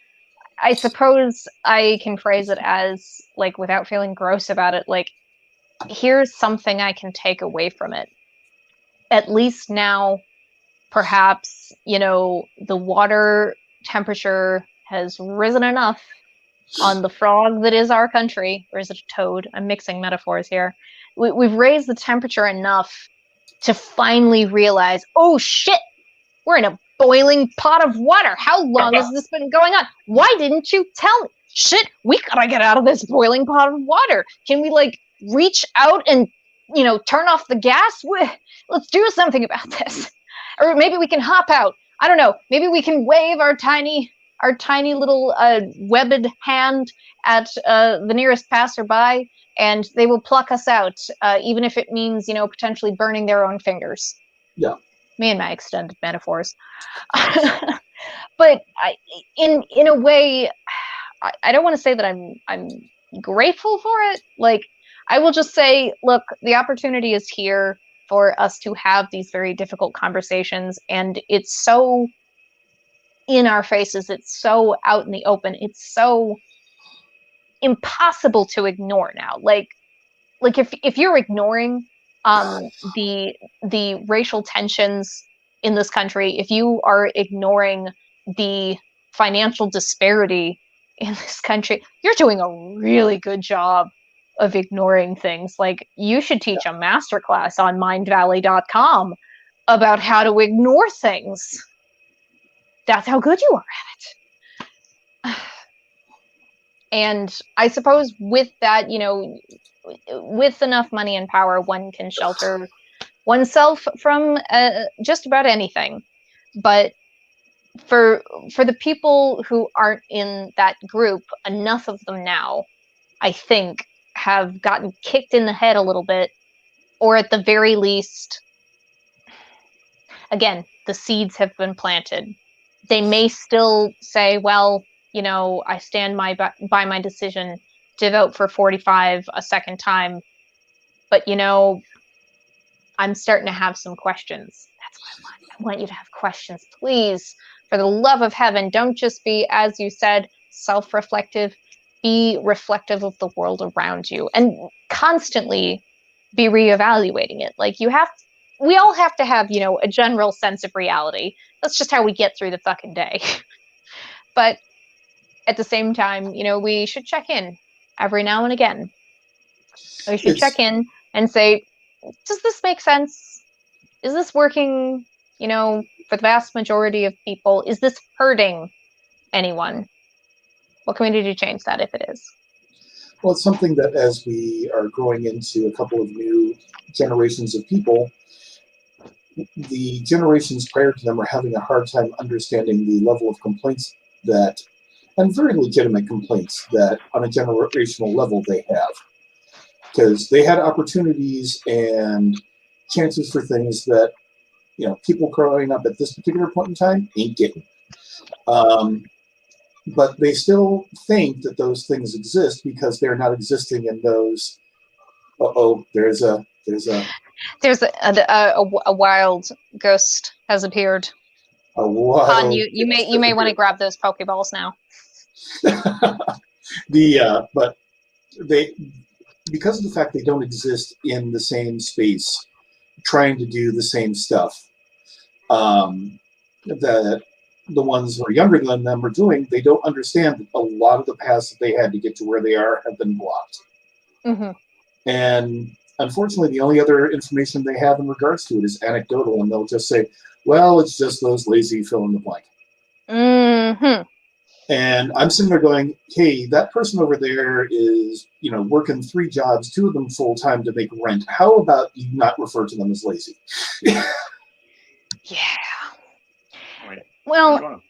I suppose I can phrase it as, like, without feeling gross about it, like, here's something I can take away from it. At least now, perhaps, the water temperature has risen enough on the frog that is our country, or is it a toad? I'm mixing metaphors here. We've raised the temperature enough to finally realize, oh shit, we're in a boiling pot of water. How long has this been going on? Why didn't you tell me? Shit, we gotta get out of this boiling pot of water. Can we like reach out and, turn off the gas? Let's do something about this. Or maybe we can hop out. I don't know. Maybe we can wave our tiny our tiny little webbed hand at the nearest passerby, and they will pluck us out, even if it means, potentially burning their own fingers. Yeah. Me and my extended metaphors. But in a way, I don't want to say that I'm grateful for it. Like, I will just say, look, the opportunity is here for us to have these very difficult conversations, and it's so in our faces, it's so out in the open, it's so impossible to ignore now. Like if you're ignoring the racial tensions in this country, if you are ignoring the financial disparity in this country, you're doing a really good job of ignoring things. Like, you should teach a masterclass on mindvalley.com about how to ignore things. That's how good you are at it. And I suppose with that, with enough money and power, one can shelter oneself from just about anything. But for the people who aren't in that group, enough of them now, I think, have gotten kicked in the head a little bit, or at the very least, again, the seeds have been planted. They may still say, well, I stand by my decision to vote for 45 a second time, but I'm starting to have some questions. That's what I want. I want you to have questions, please. For the love of heaven, don't just be, as you said, self-reflective. Be reflective of the world around you, and constantly be reevaluating it. Like, we all have to have, a general sense of reality. That's just how we get through the fucking day. But at the same time, we should check in every now and again. We should check in and say, does this make sense? Is this working, for the vast majority of people? Is this hurting anyone? What can we do to change that if it is? Well, it's something that as we are growing into a couple of new generations of people, the generations prior to them are having a hard time understanding the level of complaints that, and very legitimate complaints that on a generational level they have. Because they had opportunities and chances for things that, people growing up at this particular point in time ain't getting. But they still think that those things exist because they're not existing in those. There's a wild ghost has appeared. A wild. Han, you may want to grab those Pokeballs now. But they, because of the fact they don't exist in the same space, trying to do the same stuff that the ones who are younger than them are doing, they don't understand that a lot of the paths that they had to get to where they are have been blocked. Mm-hmm. And unfortunately, the only other information they have in regards to it is anecdotal, and they'll just say, well, it's just those lazy fill in the blank. Mm-hmm. And I'm sitting there going, hey, that person over there is, working 3 jobs, 2 of them full time to make rent. How about you not refer to them as lazy? Yeah. Wait, well, are you on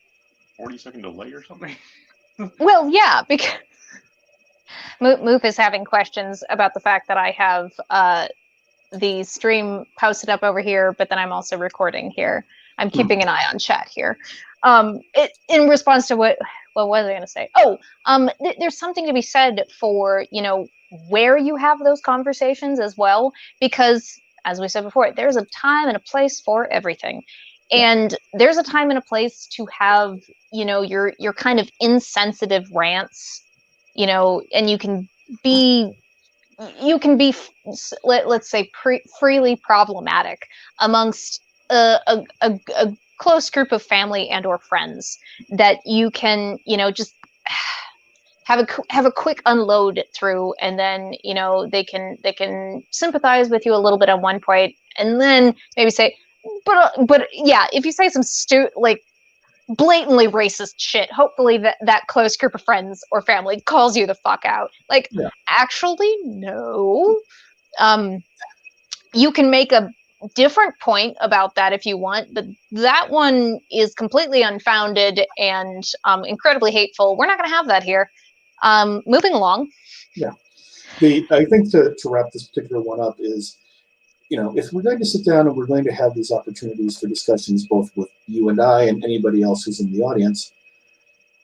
a 40-second delay or something? Well, yeah, because Moop is having questions about the fact that I have the stream posted up over here, but then I'm also recording here. I'm keeping an eye on chat here. In response to what was I going to say? There's something to be said for, where you have those conversations as well, because as we said before, there's a time and a place for everything. And there's a time and a place to have, your kind of insensitive rants, and you can be, let's say, freely problematic amongst a close group of family and or friends that you can, just have a quick unload through, and then, they can sympathize with you a little bit at one point, and then maybe say, but yeah, if you say some blatantly racist shit, hopefully that close group of friends or family calls you the fuck out. Actually, no. You can make a different point about that if you want, but that one is completely unfounded and incredibly hateful. We're not going to have that here. Moving along. Yeah. I think to wrap this particular one up is, if we're going to sit down and we're going to have these opportunities for discussions, both with you and I and anybody else who's in the audience,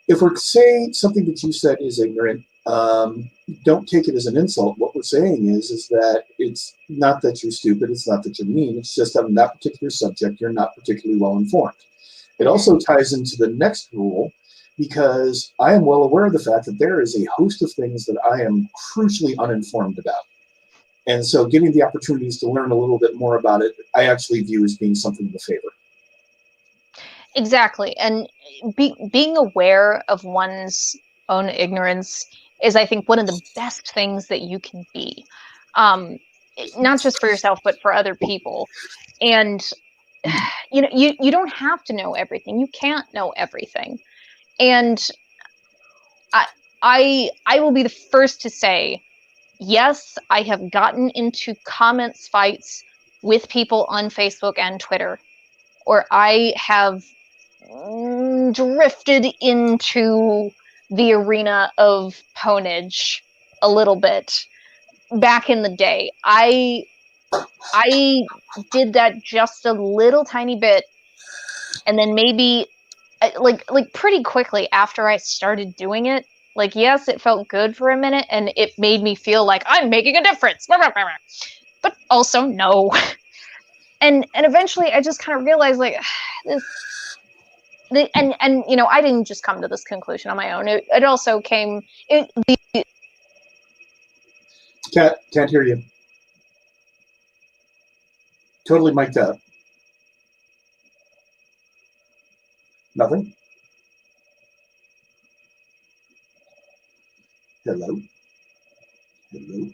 if we're saying something that you said is ignorant, don't take it as an insult. What we're saying is that it's not that you're stupid, it's not that you're mean, it's just that on that particular subject, you're not particularly well informed. It also ties into the next rule, because I am well aware of the fact that there is a host of things that I am crucially uninformed about. And so getting the opportunities to learn a little bit more about it, I actually view as being something of a favor. Exactly. And being aware of one's own ignorance is, I think, one of the best things that you can be. Not just for yourself, but for other people. And, you don't have to know everything. You can't know everything. And I will be the first to say, yes, I have gotten into comments fights with people on Facebook and Twitter, or I have drifted into the arena of ponage a little bit back in the day. I did that just a little tiny bit, and then maybe like pretty quickly after I started doing it, like, yes, it felt good for a minute and it made me feel like I'm making a difference, but also no. And eventually I just kind of realized, like, and I didn't just come to this conclusion on my own. It also came. Kat, can't hear you. Totally mic'd up. Nothing? Hello? Hello?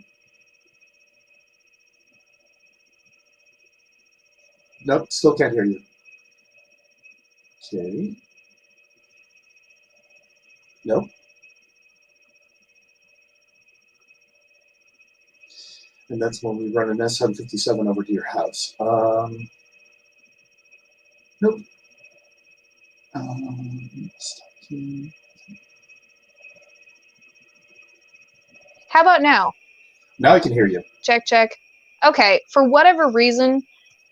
Nope, still can't hear you. Okay. Nope. And that's when we run an S757 over to your house. Nope. How about now? Now I can hear you. Check, check. Okay, for whatever reason,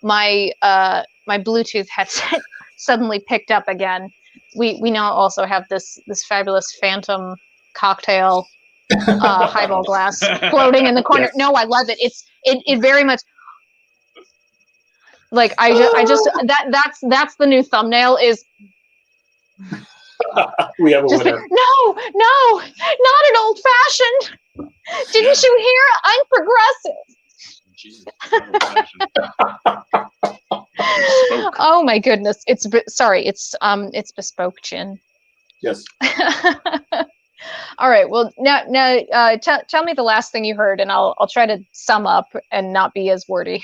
my my Bluetooth headset suddenly picked up again. We now also have this fabulous Phantom cocktail highball glass floating in the corner. Yes. No, I love it. It very much, like, that's the new thumbnail is We have a just winner. like, no, not an old fashioned. Didn't you hear? I'm progressive. Jesus, bespoke. Oh my goodness. It's bespoke gin. Yes. All right. Well, now, tell me the last thing you heard, and I'll try to sum up and not be as wordy.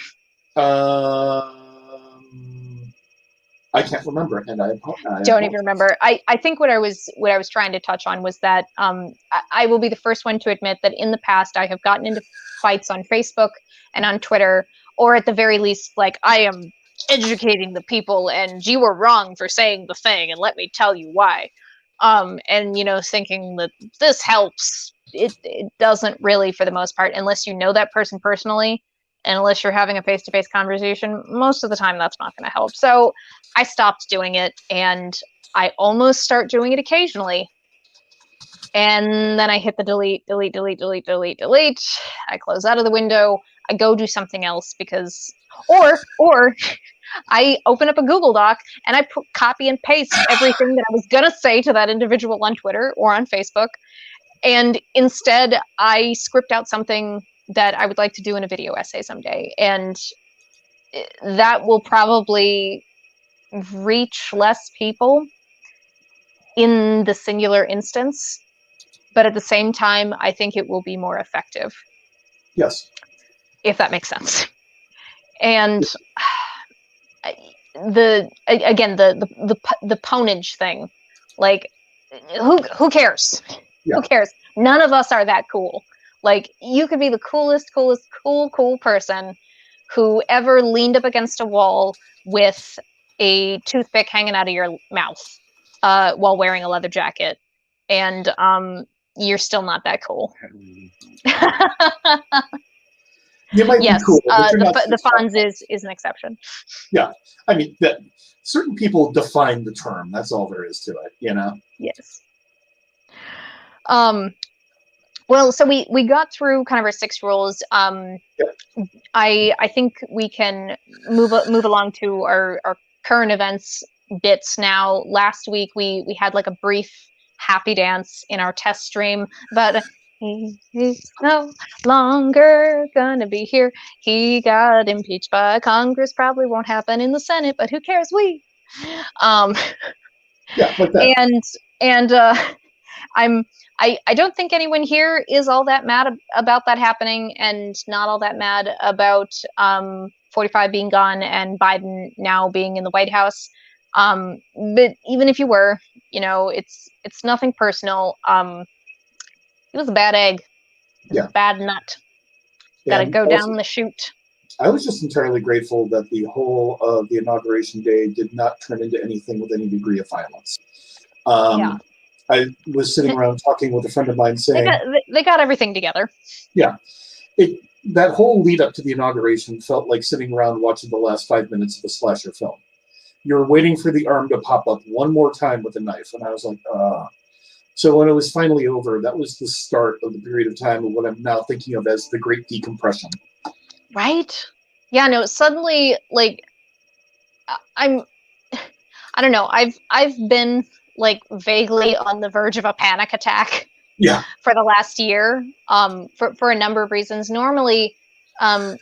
I can't remember, and I don't even remember. I think what I was trying to touch on was that I will be the first one to admit that in the past I have gotten into fights on Facebook and on Twitter, or at the very least, like, I am educating the people, and you were wrong for saying the thing, and let me tell you why. And thinking that this helps. It doesn't really, for the most part, unless you know that person personally, and unless you're having a face-to-face conversation. Most of the time, that's not going to help. So I stopped doing it, and I almost start doing it occasionally. And then I hit the delete. I close out of the window. I go do something else because, or I open up a Google Doc and I copy and paste everything that I was going to say to that individual on Twitter or on Facebook. And instead, I script out something that I would like to do in a video essay someday. And that will probably reach less people in the singular instance. But at the same time, I think it will be more effective. Yes. If that makes sense. And the ponage thing, like, who cares? Yeah. Who cares? None of us are that cool. Like, you could be the cool person whoever leaned up against a wall with a toothpick hanging out of your mouth while wearing a leather jacket. And you're still not that cool. You might Yes, be cool, but you're not the Fonz is an exception. Yeah, I mean, that certain people define the term. That's all there is to it, you know? Yes. Well, so we got through kind of our 6 rules. I think we can move along to our current events bits now. Last week we had like a brief happy dance in our test stream, but he's no longer gonna be here. He got impeached by Congress. Probably won't happen in the Senate, but who cares? Yeah, like that. And I don't think anyone here is all that mad about that happening, and not all that mad about 45 being gone and Biden now being in the White House. But even if you were, you know, it's nothing personal. It was a bad egg. It was a bad nut. Gotta go down the chute. I was just entirely grateful that the whole of the inauguration day did not turn into anything with any degree of violence. I was sitting around talking with a friend of mine saying... They got everything together. Yeah. That whole lead up to the inauguration felt like sitting around watching the last 5 minutes of a slasher film. You're waiting for the arm to pop up one more time with a knife. And I was like, So when it was finally over, that was the start of the period of time of what I'm now thinking of as the Great Decompression. Right? Yeah, no, suddenly, like, I don't know, I've been, like, vaguely on the verge of a panic attack for the last year, for a number of reasons. Normally,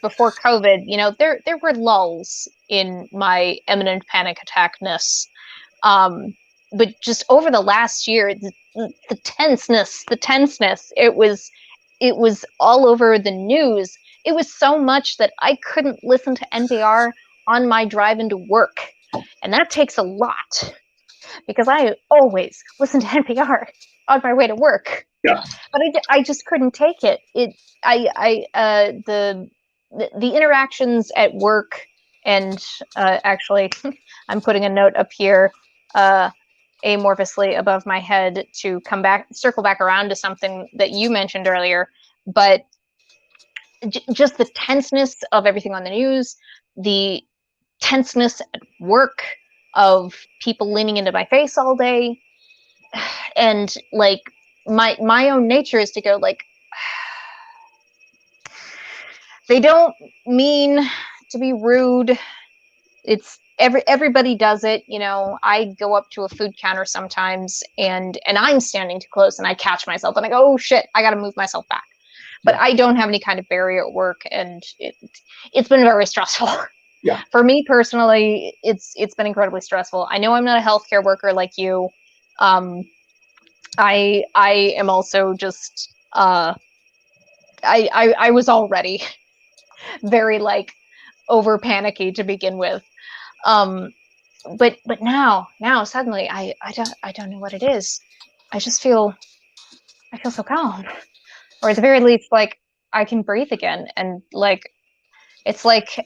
before COVID, you know, there were lulls in my imminent panic attackness. But just over the last year, the tenseness, it was all over the news. It was so much that I couldn't listen to NPR on my drive into work. And that takes a lot, because I always listen to NPR on my way to work. Yeah. But I just couldn't take it. The interactions at work, and actually, I'm putting a note up here, amorphously above my head, to circle back around to something that you mentioned earlier. But just the tenseness of everything on the news, the tenseness at work of people leaning into my face all day, and like my own nature is to go like, they don't mean to be rude. It's everybody does it, you know. I go up to a food counter sometimes, and I'm standing too close, and I catch myself, and I go, oh shit, I got to move myself back. But I don't have any kind of barrier at work, and it's been very stressful. Yeah. For me personally, it's been incredibly stressful. I know I'm not a healthcare worker like you. I am also just I was already very like over panicky to begin with. But now suddenly I don't know what it is. I feel so calm. Or at the very least, like, I can breathe again. And like, it's like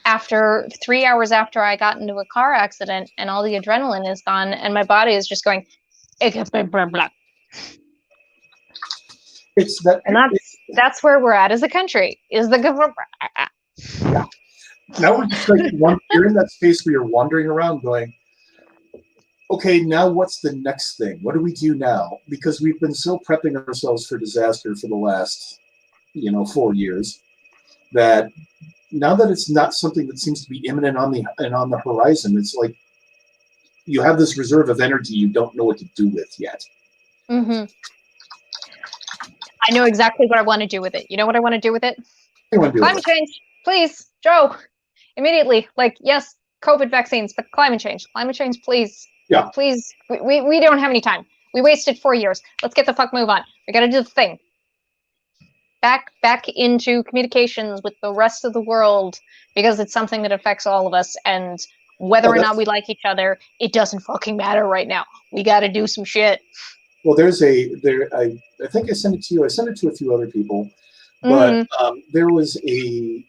after 3 hours after I got into a car accident and all the adrenaline is gone and my body is just going, it's that, and that's where we're at as a country, is the yeah. Now we're just like you're in that space where you're wandering around going, okay, now what's the next thing? What do we do now? Because we've been so prepping ourselves for disaster for the last, 4 years, that now that it's not something that seems to be imminent on the horizon, it's like you have this reserve of energy you don't know what to do with yet. Mm-hmm. I know exactly what I want to do with it. You know what I want to do with it? Climate change, please, Joe, immediately. Like, yes, COVID vaccines, but climate change, please. Yeah. Please, we don't have any time. We wasted 4 years. Let's get the fuck move on. We got to do the thing. Back into communications with the rest of the world, because it's something that affects all of us, and whether or not we like each other, it doesn't fucking matter right now. We got to do some shit. Well, I think I sent it to you. I sent it to a few other people, but there was a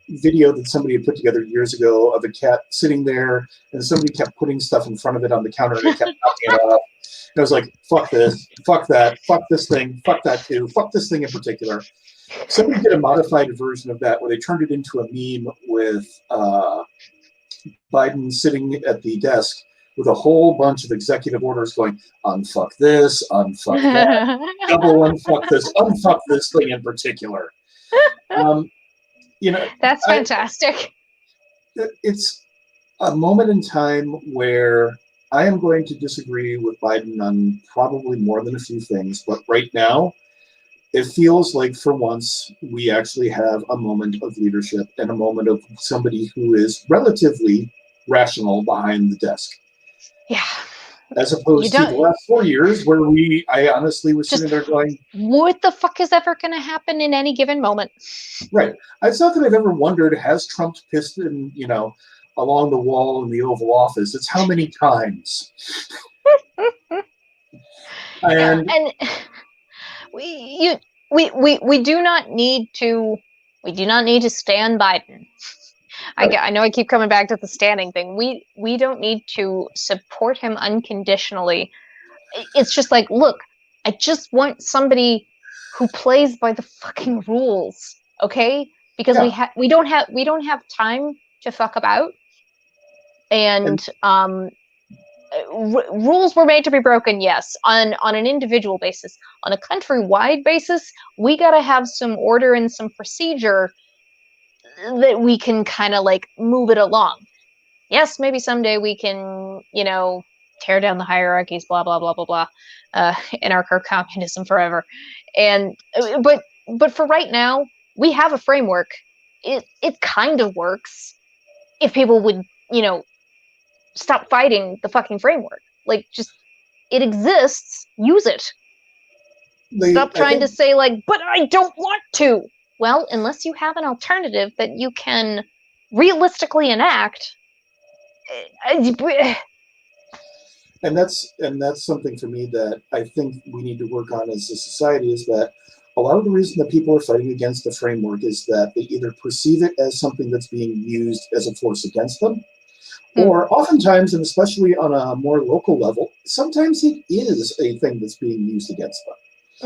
video that somebody had put together years ago of a cat sitting there, and somebody kept putting stuff in front of it on the counter, and it kept knocking it off. And I was like, fuck this, fuck that, fuck this thing, fuck that too, fuck this thing in particular. Somebody did a modified version of that where they turned it into a meme with Biden sitting at the desk with a whole bunch of executive orders going, unfuck this, unfuck that, double unfuck this thing in particular. You know, that's fantastic. It's a moment in time where I am going to disagree with Biden on probably more than a few things, but right now, it feels like for once we actually have a moment of leadership and a moment of somebody who is relatively rational behind the desk. Yeah. As opposed to the last 4 years where I honestly was sitting there going, what the fuck is ever going to happen in any given moment? Right. It's not that I've ever wondered, has Trump pissed in, along the wall in the Oval Office? It's how many times. And we do not need to stand Biden. Right. I know I keep coming back to the standing thing. We don't need to support him unconditionally. It's just like, look, I just want somebody who plays by the fucking rules, okay? Because we don't have time to fuck about, and rules were made to be broken. Yes, on an individual basis. On a countrywide basis, we gotta have some order and some procedure that we can kind of like move it along. Yes, maybe someday we can, tear down the hierarchies, blah blah blah blah blah, anarcho-communism forever. And but for right now, we have a framework. It kind of works if people would, stop fighting the fucking framework. Like, just, it exists, use it. Stop trying to say like, but I don't want to. Well, unless you have an alternative that you can realistically enact. And that's something for me that I think we need to work on as a society, is that a lot of the reason that people are fighting against the framework is that they either perceive it as something that's being used as a force against them, or oftentimes, and especially on a more local level, sometimes it is a thing that's being used against them.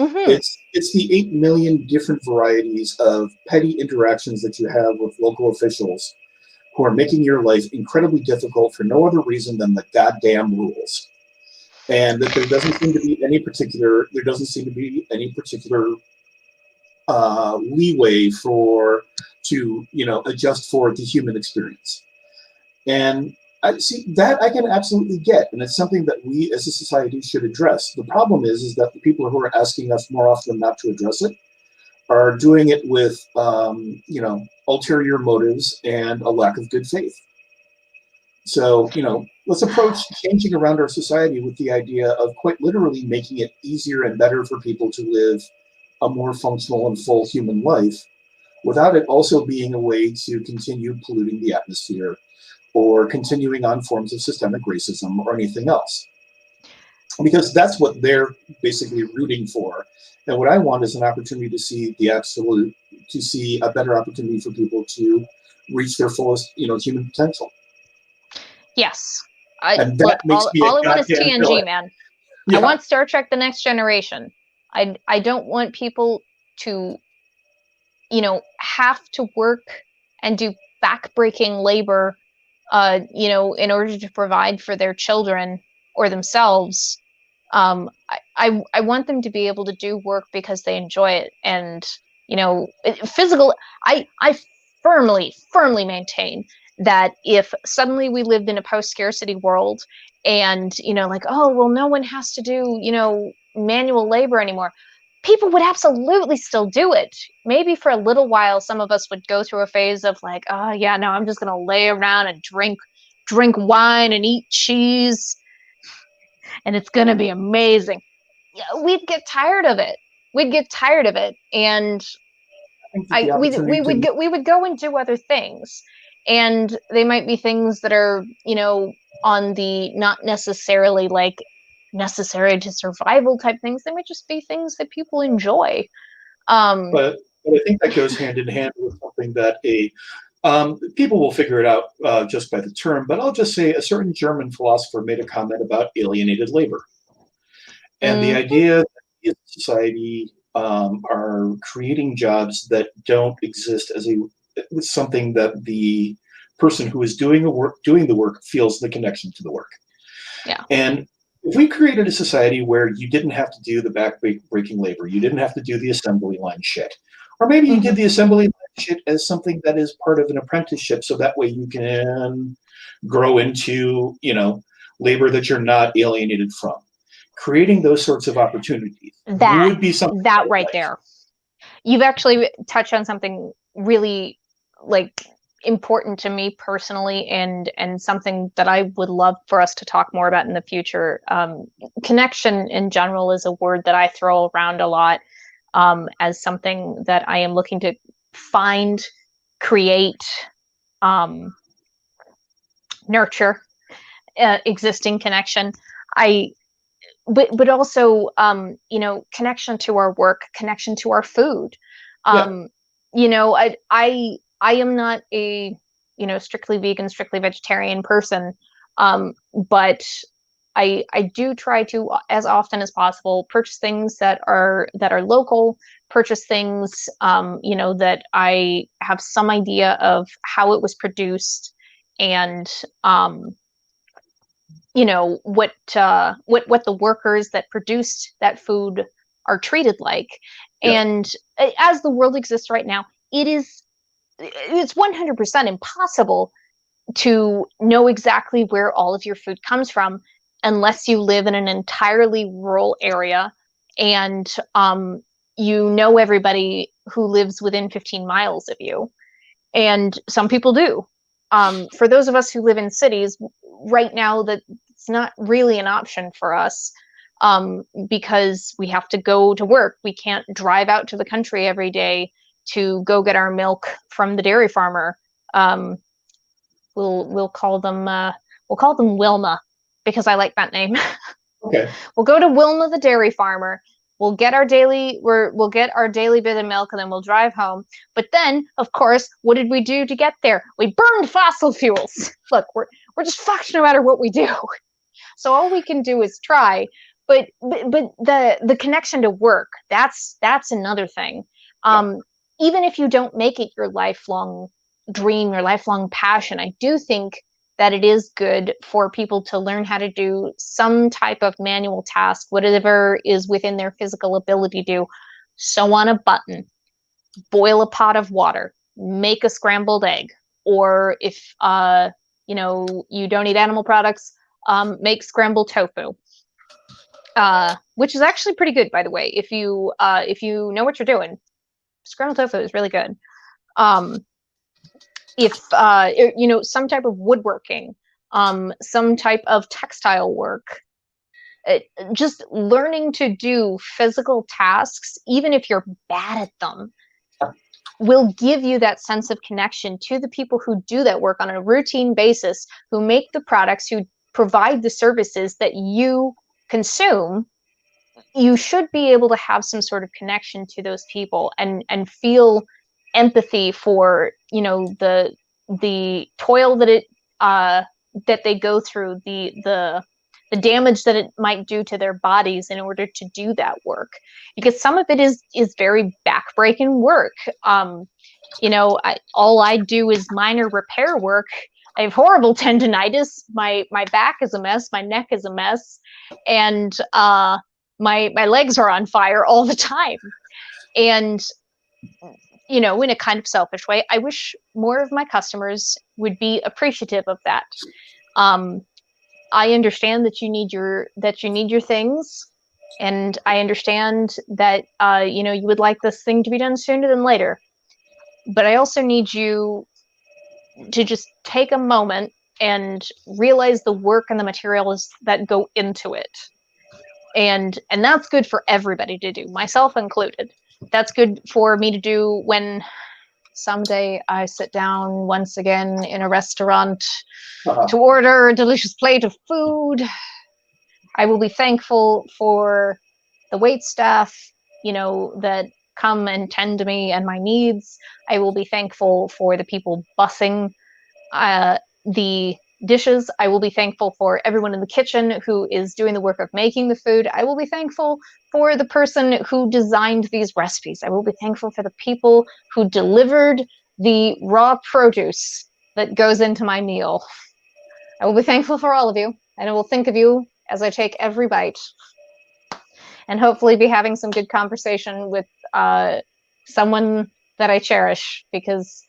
Mm-hmm. It's the 8 million different varieties of petty interactions that you have with local officials who are making your life incredibly difficult for no other reason than the goddamn rules. And that there doesn't seem to be any particular leeway to adjust for the human experience. And I can absolutely get, and it's something that we as a society should address. The problem is that the people who are asking us more often than not to address it are doing it with, ulterior motives and a lack of good faith. So, let's approach changing around our society with the idea of quite literally making it easier and better for people to live a more functional and full human life, without it also being a way to continue polluting the atmosphere or continuing on forms of systemic racism or anything else. Because that's what they're basically rooting for. And what I want is an opportunity to see a better opportunity for people to reach their fullest, human potential. Yes. All I want is TNG, villain. Man. Yeah. I want Star Trek: The Next Generation. I don't want people to, have to work and do backbreaking labor, in order to provide for their children or themselves. I want them to be able to do work because they enjoy it. And, physical, I firmly maintain that if suddenly we lived in a post-scarcity world and, no one has to do, manual labor anymore, people would absolutely still do it. Maybe for a little while, some of us would go through a phase of like, oh yeah, no, I'm just going to lay around and drink wine and eat cheese, and it's going to be amazing. Yeah, we'd get tired of it. And we would go and do other things. And they might be things that are, on the not necessarily like necessary to survival type things. They might just be things that people enjoy. But But I think that goes hand in hand with something that people will figure it out just by the term, but I'll just say a certain German philosopher made a comment about alienated labor. And the idea that we as a society are creating jobs that don't exist as something that the person who is doing the work feels the connection to the work. Yeah. And if we created a society where you didn't have to do the back-breaking labor, you didn't have to do the assembly line shit, or maybe you did the assembly line shit as something that is part of an apprenticeship, so that way you can grow into, labor that you're not alienated from. Creating those sorts of opportunities would be something that right there. You've actually touched on something really important to me personally, and something that I would love for us to talk more about in the future. Connection in general is a word that I throw around a lot as something that I am looking to find, create, nurture existing connection. But also, connection to our work, connection to our food. I am not a, strictly vegan, strictly vegetarian person. But I do try to, as often as possible, purchase things that are local, purchase things, that I have some idea of how it was produced, and what the workers that produced that food are treated like. Yeah. And as the world exists right now, it's 100% impossible to know exactly where all of your food comes from unless you live in an entirely rural area and everybody who lives within 15 miles of you. And some people do. For those of us who live in cities right now, that's not really an option for us, because we have to go to work. We can't drive out to the country every day to go get our milk from the dairy farmer. We'll call them Wilma, because I like that name. Okay. We'll go to Wilma the dairy farmer. We'll get our daily bit of milk, and then we'll drive home. But then, of course, what did we do to get there? We burned fossil fuels. Look, we're just fucked no matter what we do. So all we can do is try. But the connection to work, that's another thing. Even if you don't make it your lifelong dream, your lifelong passion, I do think that it is good for people to learn how to do some type of manual task, whatever is within their physical ability to do. Sew on a button, boil a pot of water, make a scrambled egg, or if you don't eat animal products, make scrambled tofu, which is actually pretty good, by the way. If you know what you're doing, scrambled tofu is really good. If some type of woodworking, some type of textile work, just learning to do physical tasks, even if you're bad at them, will give you that sense of connection to the people who do that work on a routine basis, who make the products, who provide the services that you consume. You should be able to have some sort of connection to those people and feel empathy for the toil that that they go through, the damage that it might do to their bodies in order to do that work, because some of it is very backbreaking work. All I do is minor repair work. I have horrible tendonitis. My back is a mess. My neck is a mess, and my legs are on fire all the time. And in a kind of selfish way, I wish more of my customers would be appreciative of that. I understand that you need your things, and I understand that you would like this thing to be done sooner than later. But I also need you to just take a moment and realize the work and the materials that go into it. And that's good for everybody to do, myself included. That's good for me to do when someday I sit down once again in a restaurant to order a delicious plate of food. I will be thankful for the wait staff, that come and tend to me and my needs. I will be thankful for the people bussing the dishes. I will be thankful for everyone in the kitchen who is doing the work of making the food. I will be thankful for the person who designed these recipes. I will be thankful for the people who delivered the raw produce that goes into my meal. I will be thankful for all of you, and I will think of you as I take every bite. And hopefully be having some good conversation with someone that I cherish, because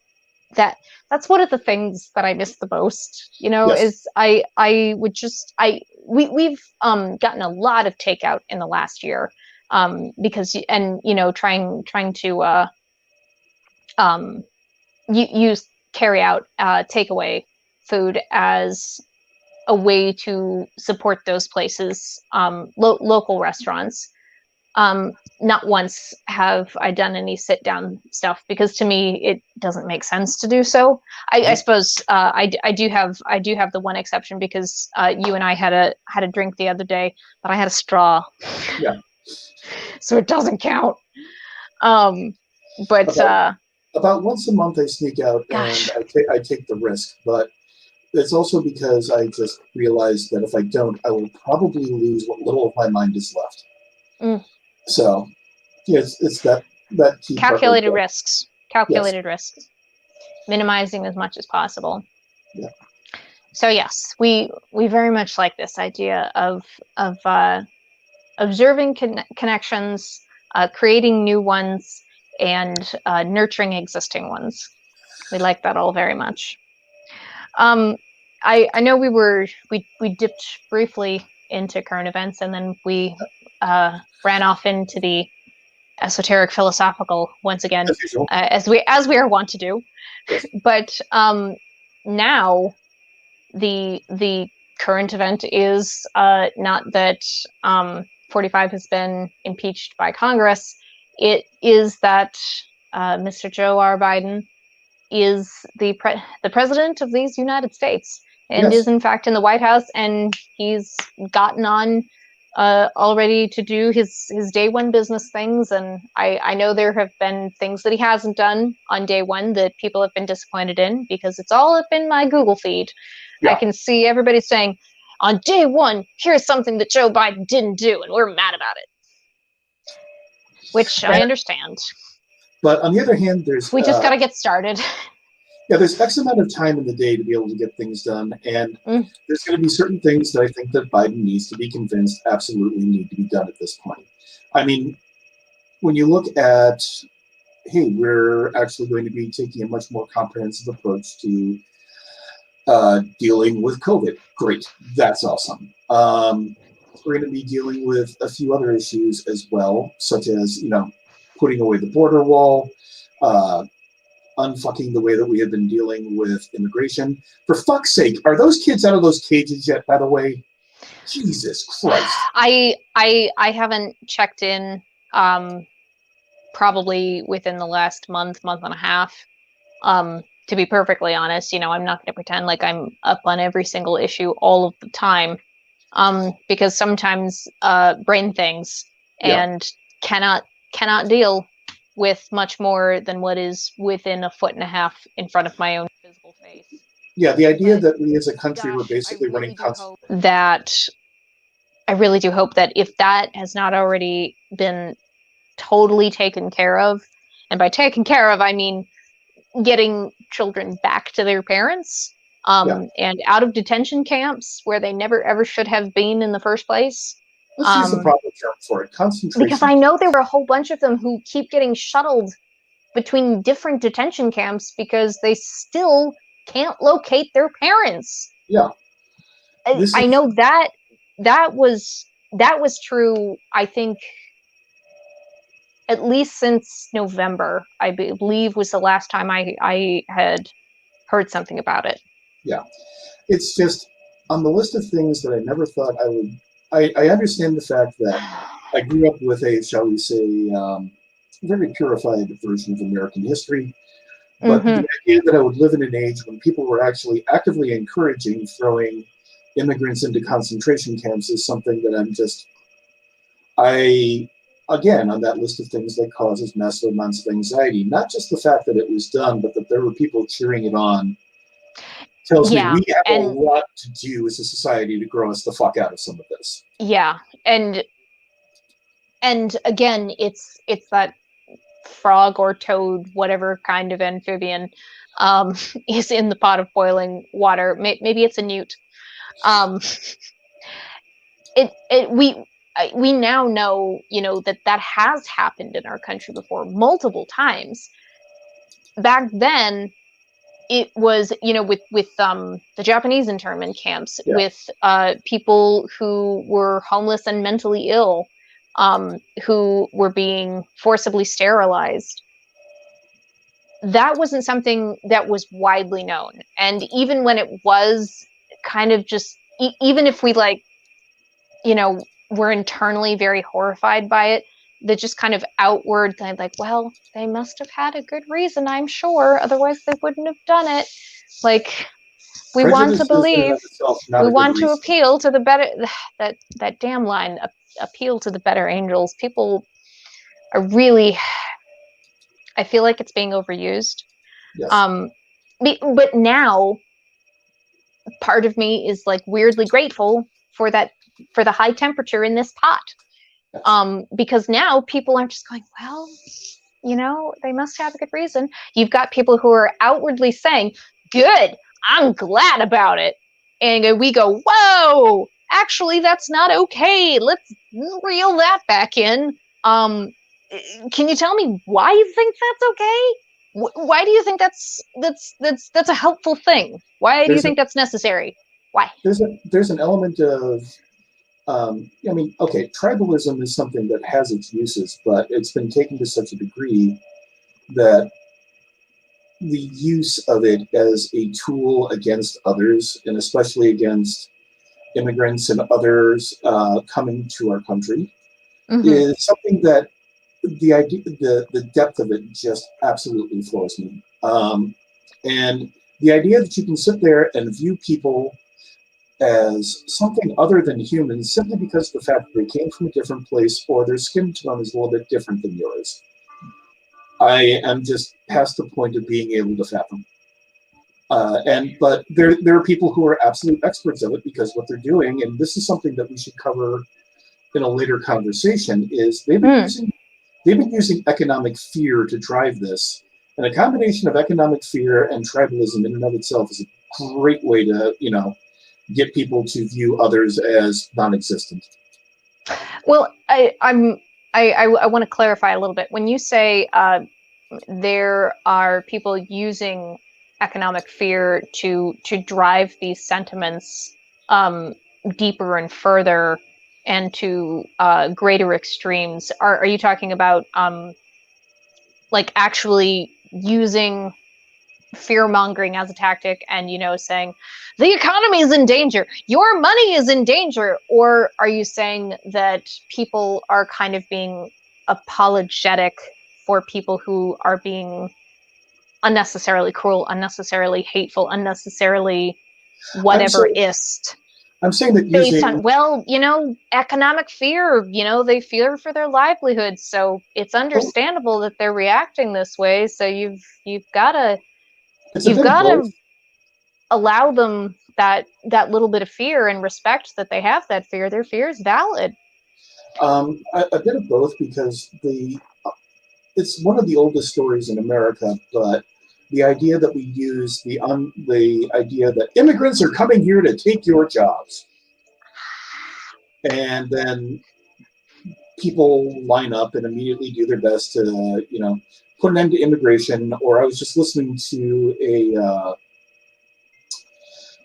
that's one of the things that I miss the most, Yes. is we've gotten a lot of takeout in the last year, because trying to use carry out takeaway food as a way to support those places, local restaurants. Not once have I done any sit down stuff, because to me it doesn't make sense to do so. I suppose I do have the one exception, because you and I had a drink the other day, but I had a straw. Yeah. So it doesn't count. But about once a month I sneak out gosh. and I take the risk, but it's also because I just realized that if I don't, I will probably lose what little of my mind is left. Mm. So, yeah, it's that key calculated part right risks. Calculated risks. Minimizing as much as possible. Yeah. So yes, we very much like this idea of observing connections, creating new ones, and nurturing existing ones. We like that all very much. I know we dipped briefly into current events, and then we ran off into the esoteric philosophical once again, as we are wont to do. Yes. But now the current event is not that 45 has been impeached by Congress. It is that Mr. Joe R. Biden is the president of these United States, and is in fact in the White House, and he's gotten on already to do his day one business things. And I know there have been things that he hasn't done on day one that people have been disappointed in, because it's all up in my Google feed. Yeah. I can see everybody saying, on day one, here's something that Joe Biden didn't do, and we're mad about it. Which I understand. But on the other hand, we just got to get started. Yeah, there's X amount of time in the day to be able to get things done, and there's going to be certain things that I think that Biden needs to be convinced absolutely need to be done at this point. I mean, when you look at, hey, we're actually going to be taking a much more comprehensive approach to dealing with COVID. Great, that's awesome. We're going to be dealing with a few other issues as well, such as, putting away the border wall, unfucking the way that we have been dealing with immigration. For fuck's sake, are those kids out of those cages yet, by the way? Jesus Christ. I haven't checked in probably within the last month and a half. To be perfectly honest, I'm not going to pretend like I'm up on every single issue all of the time, because sometimes brain things and cannot deal with much more than what is within a foot and a half in front of my own physical face. Yeah, the idea that we as a country were basically running I really do hope that if that has not already been totally taken care of, and by taken care of, I mean getting children back to their parents, and out of detention camps where they never ever should have been in the first place. Let's use the proper term for it. Concentration. Because I know there were a whole bunch of them who keep getting shuttled between different detention camps because they still can't locate their parents. Yeah. I know that was true, I think, at least since November, I believe was the last time I had heard something about it. Yeah. It's just on the list of things that I never thought I would. I understand the fact that I grew up with a, shall we say, very purified version of American history. But the idea that I would live in an age when people were actually actively encouraging throwing immigrants into concentration camps is something that again, on that list of things that causes massive amounts of anxiety, not just the fact that it was done, but that there were people cheering it on, tells me Yeah, we have a and lot to do as a society to grow us the fuck out of some of this. yeah, and again, it's that frog or toad, whatever kind of amphibian, is in the pot of boiling water. Maybe it's a newt. Um, we now know, that has happened in our country before multiple times. Back then, it was, with the Japanese internment camps, Yeah. with people who were homeless and mentally ill, who were being forcibly sterilized. That wasn't something that was widely known. And even when it was kind of just, even if we were internally very horrified by it, the just kind of outward kind of like, well, they must have had a good reason, I'm sure, otherwise they wouldn't have done it. Like, we want to believe, we want to appeal to the better, that damn line, appeal to the better angels. People are really, I feel like it's being overused. Yes. But now, part of me is like weirdly grateful for the high temperature in this pot. Yes. Because now people aren't just going, well, they must have a good reason. You've got people who are outwardly saying, good, I'm glad about it. And we go, whoa, actually, that's not okay. Let's reel that back in. Can you tell me why you think that's okay? Why do you think that's a helpful thing? Why do you think that's necessary? Why? There's an element of, okay, tribalism is something that has its uses, but it's been taken to such a degree that the use of it as a tool against others, and especially against immigrants and others coming to our country, is something that the idea, the depth of it just absolutely floors me. And the idea that you can sit there and view people as something other than humans simply because of the fact that they came from a different place or their skin tone is a little bit different than yours, I am just past the point of being able to fathom. But there are people who are absolute experts of it because what they're doing, and this is something that we should cover in a later conversation, is they've been using economic fear to drive this. And a combination of economic fear and tribalism in and of itself is a great way to, get people to view others as non-existent. Well, I want to clarify a little bit. When you say there are people using economic fear to drive these sentiments deeper and further and to greater extremes, are you talking about like actually using fear-mongering as a tactic and saying the economy is in danger, your money is in danger? Or are you saying that people are kind of being apologetic for people who are being unnecessarily cruel, unnecessarily hateful, unnecessarily whatever-ist? I'm saying that based on, economic fear, they fear for their livelihoods, so it's understandable that they're reacting this way. So you've got to allow them that little bit of fear and respect that they have that fear. Their fear is valid. A bit of both, because it's one of the oldest stories in America, but the idea that we use the idea that immigrants are coming here to take your jobs, and then people line up and immediately do their best to put an end to immigration. Or I was just listening to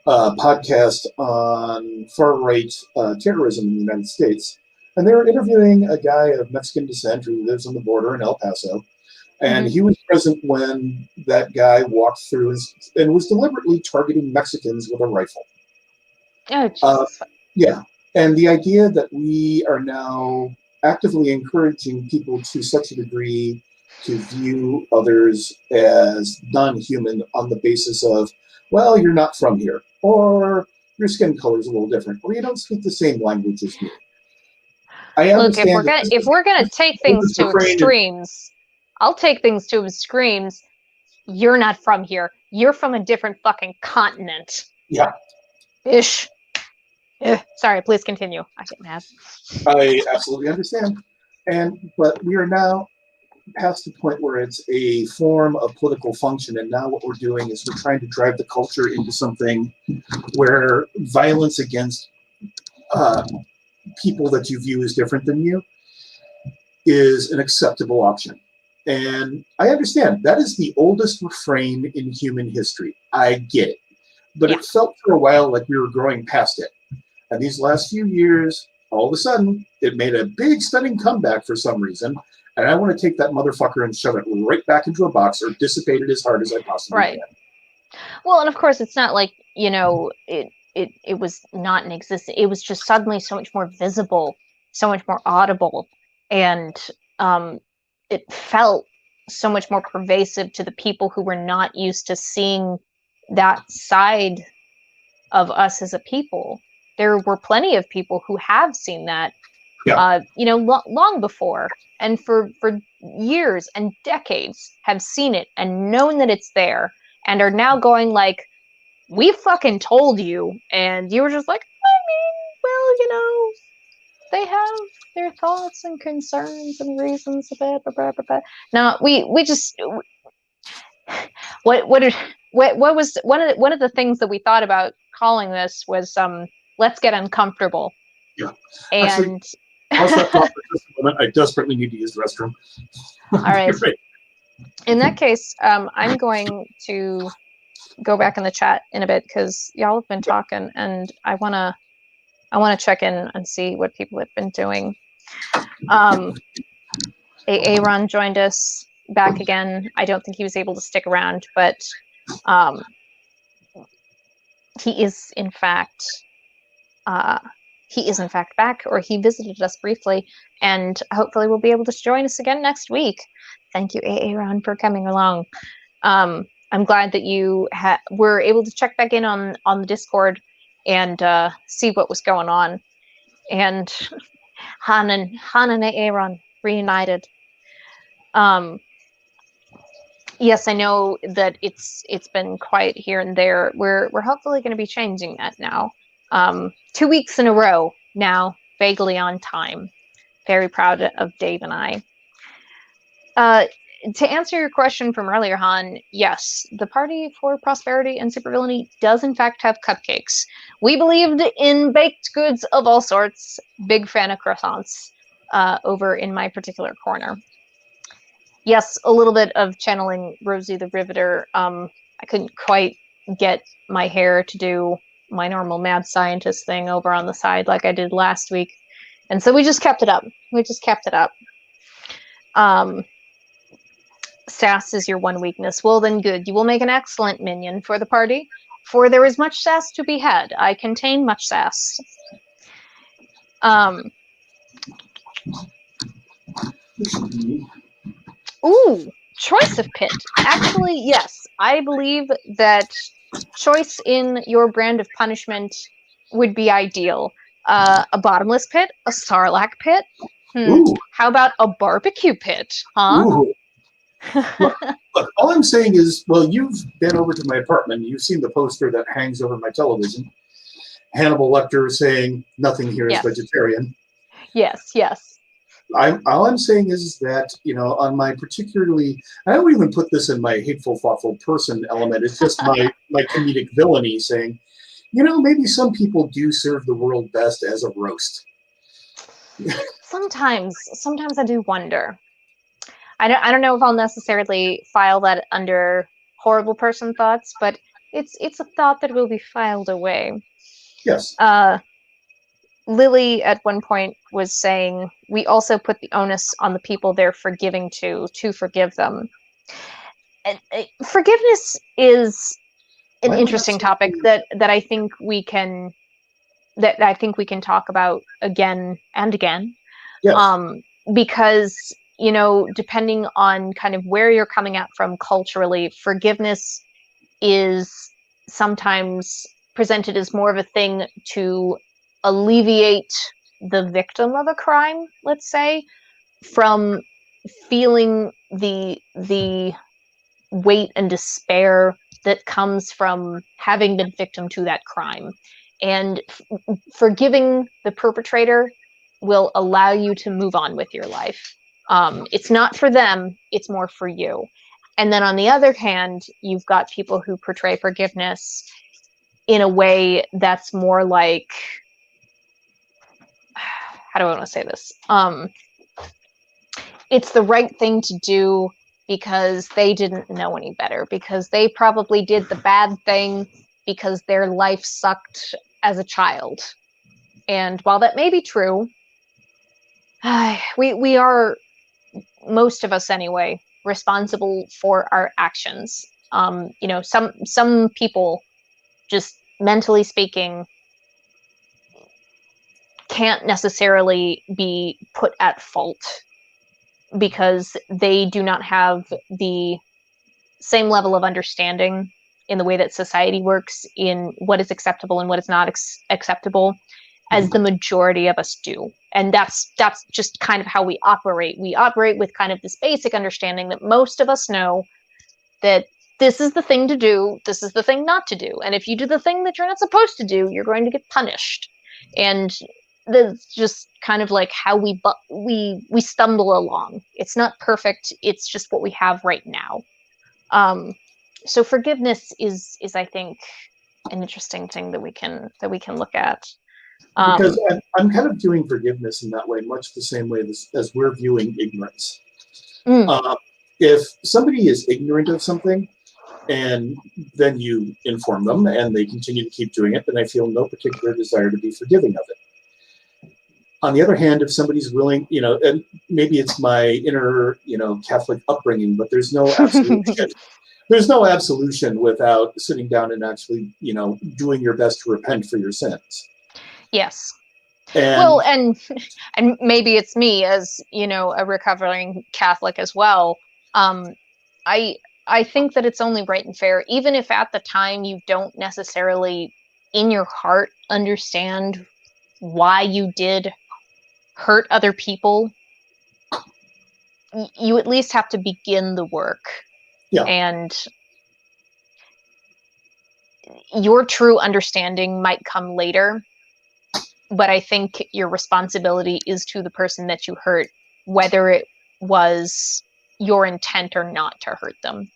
a podcast on far-right terrorism in the United States, and they were interviewing a guy of Mexican descent who lives on the border in El Paso. And he was present when that guy walked through and was deliberately targeting Mexicans with a rifle. Oh, Jesus. Yeah. And the idea that we are now actively encouraging people to such a degree to view others as non-human on the basis of, well, you're not from here, or your skin color is a little different, or you don't speak the same language as me. I Look, understand that if we're gonna take things oldest to refrain is- extremes, I'll take things to extremes. You're not from here. You're from a different fucking continent. Yeah, Ish. Sorry, please continue. I get mad. I absolutely understand. But we are now past the point where it's a form of political function, and now what we're doing is we're trying to drive the culture into something where violence against people that you view as different than you is an acceptable option. And I understand that is the oldest refrain in human history. I get it. But Yeah. it felt for a while like we were growing past it. And these last few years, all of a sudden, it made a big, stunning comeback for some reason. And I want to take that motherfucker and shove it right back into a box or dissipate it as hard as I possibly Right. can. Well, and of course, it's not like, you know, it was not in existence. It was just suddenly so much more visible, so much more audible, and it felt so much more pervasive to the people who were not used to seeing that side of us as a people. There were plenty of people who have seen that, Yeah. you know, long before, and for years and decades have seen it and known that it's there, and are now going like, we fucking told you, and you were just like, I mean, well, you know, they have their thoughts and concerns and reasons. Blah, blah, blah, blah, blah. No, we just what was one of the things that we thought about calling this was let's get uncomfortable. Yeah. And Actually, I'll stop talking for just a moment. I desperately need to use the restroom. all right. Right. In that case, I'm going to go back in the chat in a bit because y'all have been talking, and I wanna check in and see what people have been doing. A.a. Ron joined us back again. I don't think he was able to stick around, but he is in fact back, or he visited us briefly, and hopefully will be able to join us again next week. Thank you, A.a. Ron, for coming along. I'm glad that you were able to check back in on the Discord and see what was going on. And Han and Aaron reunited. Yes, I know that it's been quiet here and there. We're hopefully going to be changing that now. 2 weeks in a row now, vaguely on time. Very proud of Dave and I. To answer your question from earlier, Han, yes, the Party for Prosperity and Supervillainy does in fact have cupcakes. We believed in baked goods of all sorts. Big fan of croissants over in my particular corner. Yes, a little bit of channeling Rosie the Riveter. I couldn't quite get my hair to do my normal mad scientist thing over on the side like I did last week. And so we just kept it up. Sass is your one weakness. Well, then good. You will make an excellent minion for the party, for there is much sass to be had. I contain much sass. Ooh, choice of pit. Actually, yes. I believe that choice in your brand of punishment would be ideal. A bottomless pit, a sarlacc pit. How about a barbecue pit? Huh? Ooh. Look, all I'm saying is, well, you've been over to my apartment. You've seen the poster that hangs over my television. Hannibal Lecter saying, nothing here is vegetarian. Yes. All I'm saying is that, you know, on my particularly, I don't even put this in my hateful, thoughtful person element. It's just my comedic villainy saying, you know, maybe some people do serve the world best as a roast. Sometimes I do wonder. I don't know if I'll necessarily file that under horrible person thoughts, but it's a thought that will be filed away. Yes. Lily at one point was saying, we also put the onus on the people they're forgiving to forgive them. And forgiveness is an interesting topic that I think we can talk about again and again. Yes. Because, you know, depending on kind of where you're coming at from culturally, forgiveness is sometimes presented as more of a thing to alleviate the victim of a crime, let's say, from feeling the weight and despair that comes from having been victim to that crime. And forgiving the perpetrator will allow you to move on with your life. It's not for them, it's more for you. And then on the other hand, you've got people who portray forgiveness in a way that's more like, how do I want to say this? It's the right thing to do because they didn't know any better, because they probably did the bad thing because their life sucked as a child. And while that may be true, we are, most of us anyway, responsible for our actions. You know, some people, just mentally speaking, can't necessarily be put at fault because they do not have the same level of understanding in the way that society works, in what is acceptable and what is not acceptable, as the majority of us do. And that's just kind of how we operate. We operate with kind of this basic understanding that most of us know that this is the thing to do, this is the thing not to do. And if you do the thing that you're not supposed to do, you're going to get punished. And that's just kind of like how we stumble along. It's not perfect, it's just what we have right now. So forgiveness is I think an interesting thing that we can look at. Because I'm kind of viewing forgiveness in that way, much the same way as we're viewing ignorance. If somebody is ignorant of something, and then you inform them, and they continue to keep doing it, then I feel no particular desire to be forgiving of it. On the other hand, if somebody's willing, you know, and maybe it's my inner, you know, Catholic upbringing, but there's no absolution. There's no absolution without sitting down and actually, you know, doing your best to repent for your sins. Yes. And, well, and maybe it's me as, you know, a recovering Catholic as well. I think that it's only right and fair, even if at the time you don't necessarily in your heart understand why you did hurt other people, you at least have to begin the work. yeah. And your true understanding might come later, but I think your responsibility is to the person that you hurt, whether it was your intent or not to hurt them.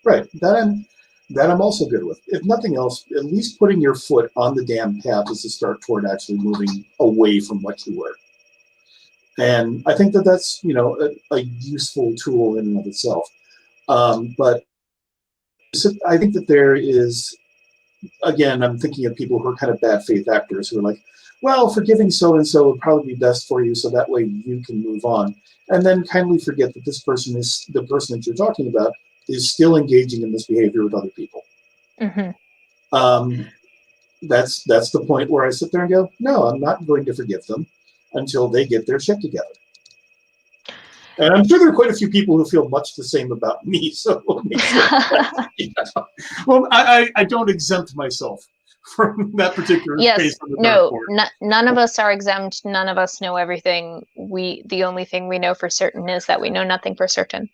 Right. That I'm also good with. If nothing else, at least putting your foot on the damn path is a start toward actually moving away from what you were. And I think that that's, you know, a useful tool in and of itself. But I think that there is, again, I'm thinking of people who are kind of bad faith actors who are like, well, forgiving so-and-so would probably be best for you, so that way you can move on. And then kindly forget that this person is, the person that you're talking about, is still engaging in this behavior with other people. That's the point where I sit there and go, no, I'm not going to forgive them until they get their shit together. And I'm sure there are quite a few people who feel much the same about me. So, you know, well, I don't exempt myself from that particular space. No, none of us are exempt. None of us know everything. The only thing we know for certain is that we know nothing for certain.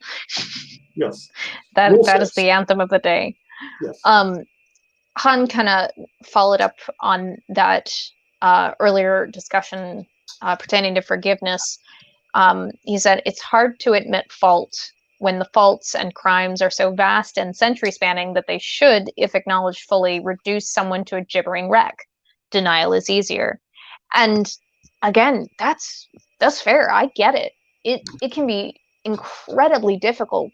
Yes. That is the anthem of the day. Yes. Han kind of followed up on that earlier discussion pertaining to forgiveness. He said, it's hard to admit fault when the faults and crimes are so vast and century-spanning that they should, if acknowledged fully, reduce someone to a gibbering wreck. Denial is easier. And again, that's fair. I get it. It can be incredibly difficult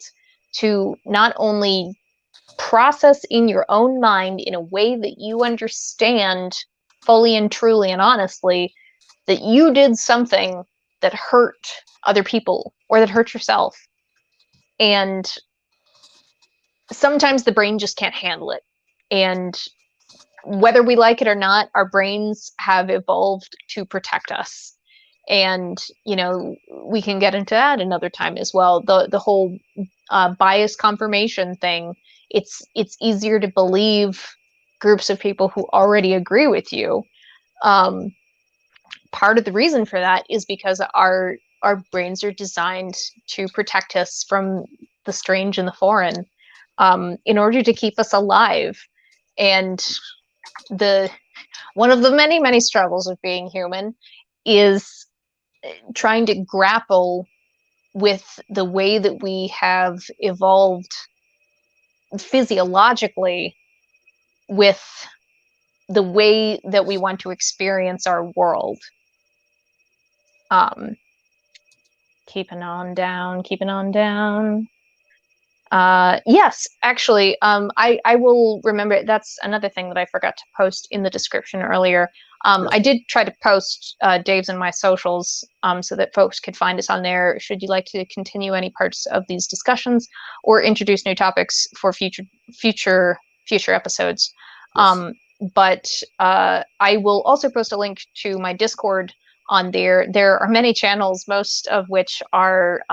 to not only process in your own mind in a way that you understand fully and truly and honestly that you did something that hurt other people or that hurt yourself. And sometimes the brain just can't handle it. And whether we like it or not, our brains have evolved to protect us. And, you know, we can get into that another time as well. The whole bias confirmation thing, it's easier to believe groups of people who already agree with you part of the reason for that is because our brains are designed to protect us from the strange and the foreign, in order to keep us alive. And one of the many struggles of being human is trying to grapple with the way that we have evolved physiologically with the way that we want to experience our world. Keeping on down. Yes, actually, I will remember. That's another thing that I forgot to post in the description earlier. I did try to post Dave's and my socials, so that folks could find us on there should you like to continue any parts of these discussions or introduce new topics for future episodes. Yes. But I will also post a link to my Discord on there. There are many channels, most of which are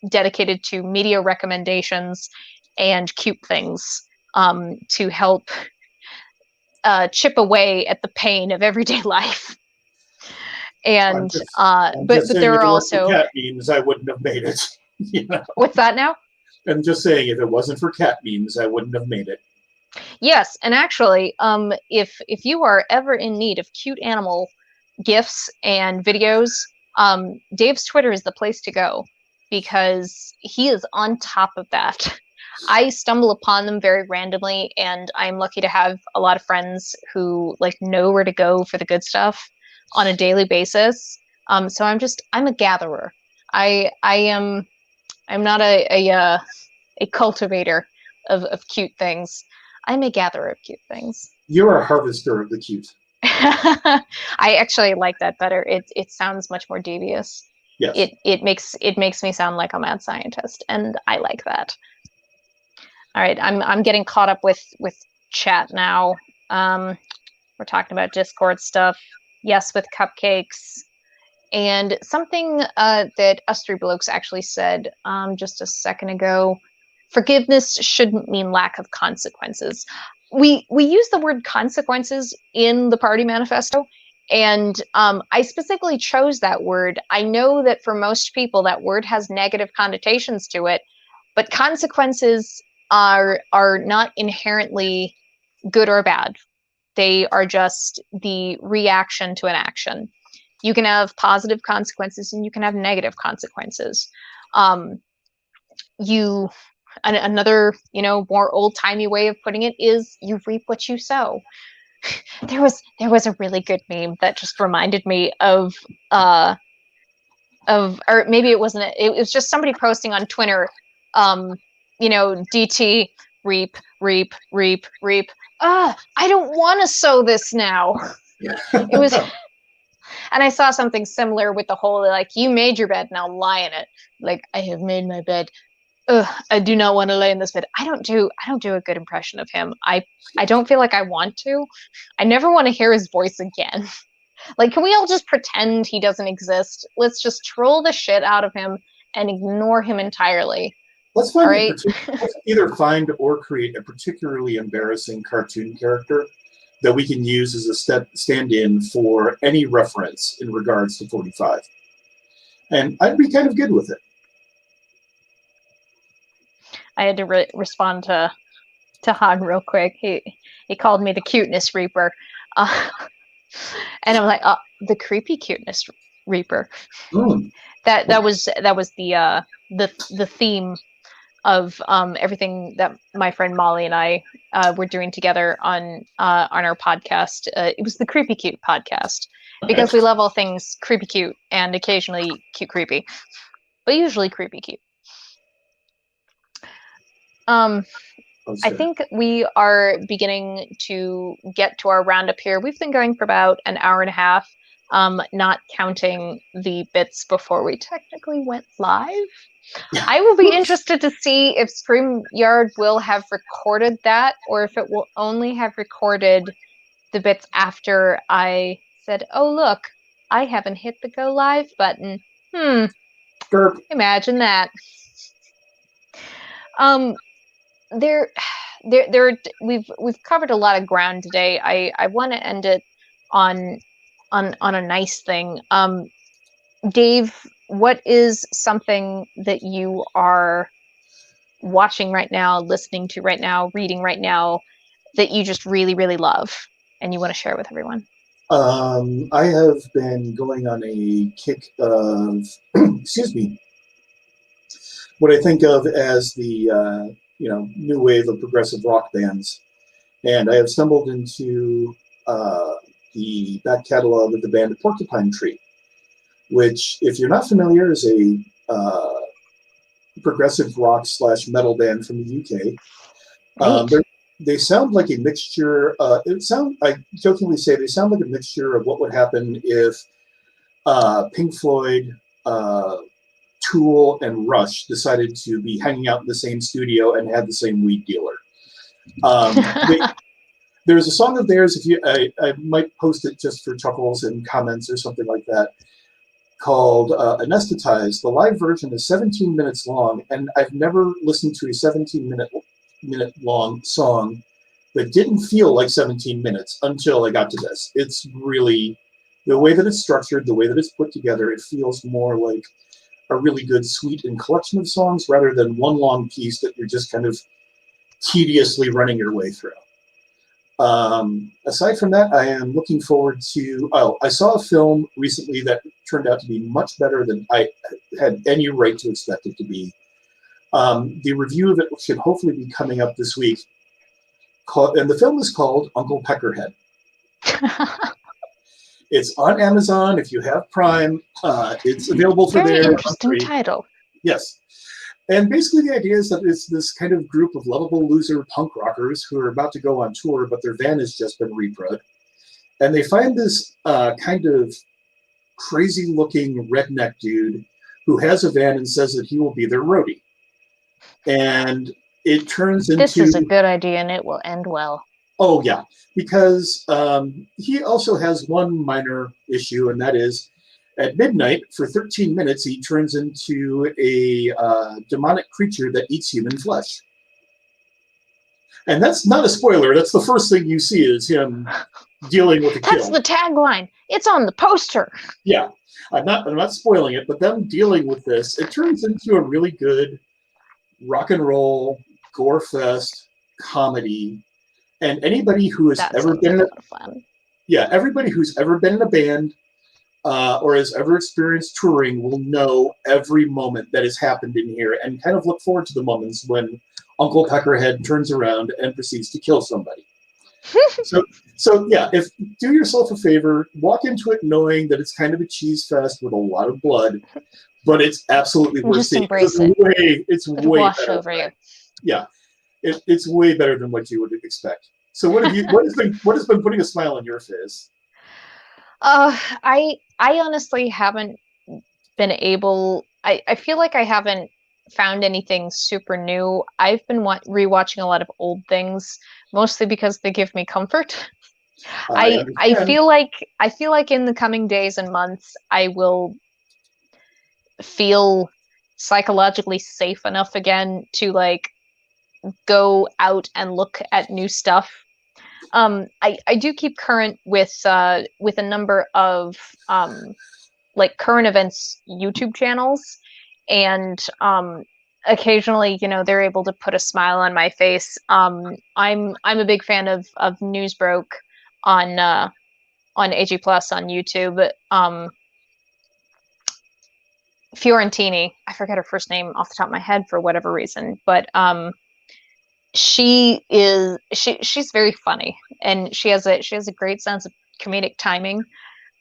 dedicated to media recommendations and cute things, to help chip away at the pain of everyday life. And but there are also cat memes, I wouldn't have made it. You know? What's that now? I'm just saying, if it wasn't for cat memes, I wouldn't have made it. Yes, and actually, if you are ever in need of cute animal GIFs and videos, Dave's Twitter is the place to go, because he is on top of that. I stumble upon them very randomly, and I'm lucky to have a lot of friends who like know where to go for the good stuff on a daily basis. So I'm a gatherer. I'm not a cultivator of cute things. I'm a gatherer of cute things. You're a harvester of the cute. I actually like that better. It sounds much more devious. Yes. It makes me sound like a mad scientist, and I like that. All right, I'm getting caught up with chat now. We're talking about Discord stuff. Yes, with cupcakes. And something that us three blokes actually said just a second ago: forgiveness shouldn't mean lack of consequences. We use the word consequences in the party manifesto, and I specifically chose that word. I know that for most people that word has negative connotations to it, but consequences are not inherently good or bad. They are just the reaction to an action. You can have positive consequences and you can have negative consequences. Another, more old-timey way of putting it is you reap what you sow. There was a really good meme that just reminded me of, or maybe it wasn't. It was just somebody posting on Twitter, DT, reap. I don't want to sow this now. Yeah. It was, and I saw something similar with the whole, like, you made your bed, now lie in it. Like, I have made my bed. I do not want to lay in this bed. I don't do a good impression of him. I don't feel like I want to. I never want to hear his voice again. Like, can we all just pretend he doesn't exist? Let's just troll the shit out of him and ignore him entirely. Let's find all right? let's either find or create a particularly embarrassing cartoon character that we can use as a stand-in for any reference in regards to 45. And I'd be kind of good with it. I had to respond to Han real quick. He called me the cuteness reaper, and I'm like, the creepy cuteness reaper. Mm. That was the theme of everything that my friend Molly and I were doing together on our podcast. It was the Creepy Cute podcast, because we love all things creepy cute and occasionally cute creepy, but usually creepy cute. I think we are beginning to get to our roundup here. We've been going for about an hour and a half, not counting the bits before we technically went live. I will be interested to see if StreamYard will have recorded that, or if it will only have recorded the bits after I said, oh, look, I haven't hit the go live button. Burp. Imagine that. We've covered a lot of ground today. I want to end it on on a nice thing. Dave, what is something that you are watching right now, listening to right now, reading right now that you just really, really love and you want to share with everyone? I have been going on a kick of, excuse me, what I think of as the new wave of progressive rock bands, and I have stumbled into the back catalog of the band Porcupine Tree, which, if you're not familiar, is a progressive rock / metal band from the UK. They sound like a mixture. I jokingly say they sound like a mixture of what would happen if Pink Floyd, Tool, and Rush decided to be hanging out in the same studio and had the same weed dealer. There's a song of theirs. I might post it just for chuckles and comments or something like that, called Anesthetized. The live version is 17 minutes long, and I've never listened to a 17-minute long song that didn't feel like 17 minutes until I got to this. It's really, the way that it's structured, the way that it's put together, it feels more like a really good suite and collection of songs rather than one long piece that you're just kind of tediously running your way through. Aside from that, I am looking forward to, I saw a film recently that turned out to be much better than I had any right to expect it to be. The review of it should hopefully be coming up this week. And the film is called Uncle Peckerhead. It's on Amazon if you have Prime. It's available for Very there. interesting title. Yes. And basically the idea is that it's this kind of group of lovable loser punk rockers who are about to go on tour, but their van has just been reprod. And they find this kind of crazy-looking redneck dude who has a van and says that he will be their roadie. And it turns into... This is a good idea, and it will end well. Oh, yeah. Because he also has one minor issue, and that is at midnight, for 13 minutes, he turns into a demonic creature that eats human flesh. And that's not a spoiler. That's the first thing you see is him dealing with a kill. That's the tagline. It's on the poster. Yeah. I'm not spoiling it, but them dealing with this, it turns into a really good rock and roll, gore fest comedy. And anybody who has ever been in everybody who's ever been in a band or has ever experienced touring will know every moment that has happened in here and kind of look forward to the moments when Uncle Peckerhead turns around and proceeds to kill somebody. So yeah, do yourself a favor, walk into it knowing that it's kind of a cheese fest with a lot of blood, but it's absolutely worth seeing. It's way wash better. Over you. Yeah, it's way better than what you would expect. So what has been putting a smile on your face? I honestly haven't been able. I feel like I haven't found anything super new. I've been rewatching a lot of old things, mostly because they give me comfort. I feel like in the coming days and months, I will feel psychologically safe enough again to like go out and look at new stuff. I do keep current with a number of like current events YouTube channels, and occasionally, they're able to put a smile on my face. I'm a big fan of Newsbroke on AG Plus on YouTube. Fiorentini, I forget her first name off the top of my head for whatever reason, but she's very funny, and she has a great sense of comedic timing.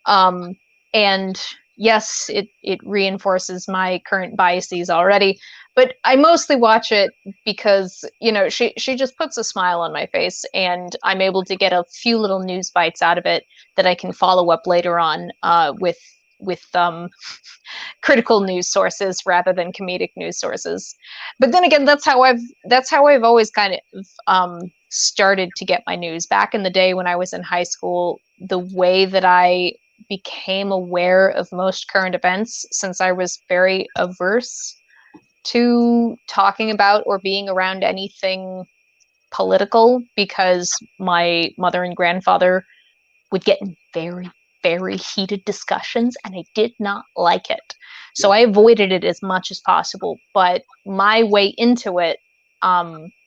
And yes, it reinforces my current biases already, but I mostly watch it because, she just puts a smile on my face, and I'm able to get a few little news bites out of it that I can follow up later on with critical news sources rather than comedic news sources. But then again, that's how I've always kind of started to get my news. Back in the day when I was in high school, the way that I became aware of most current events, since I was very averse to talking about or being around anything political, because my mother and grandfather would get very, very heated discussions, and I did not like it. So I avoided it as much as possible. But my way into it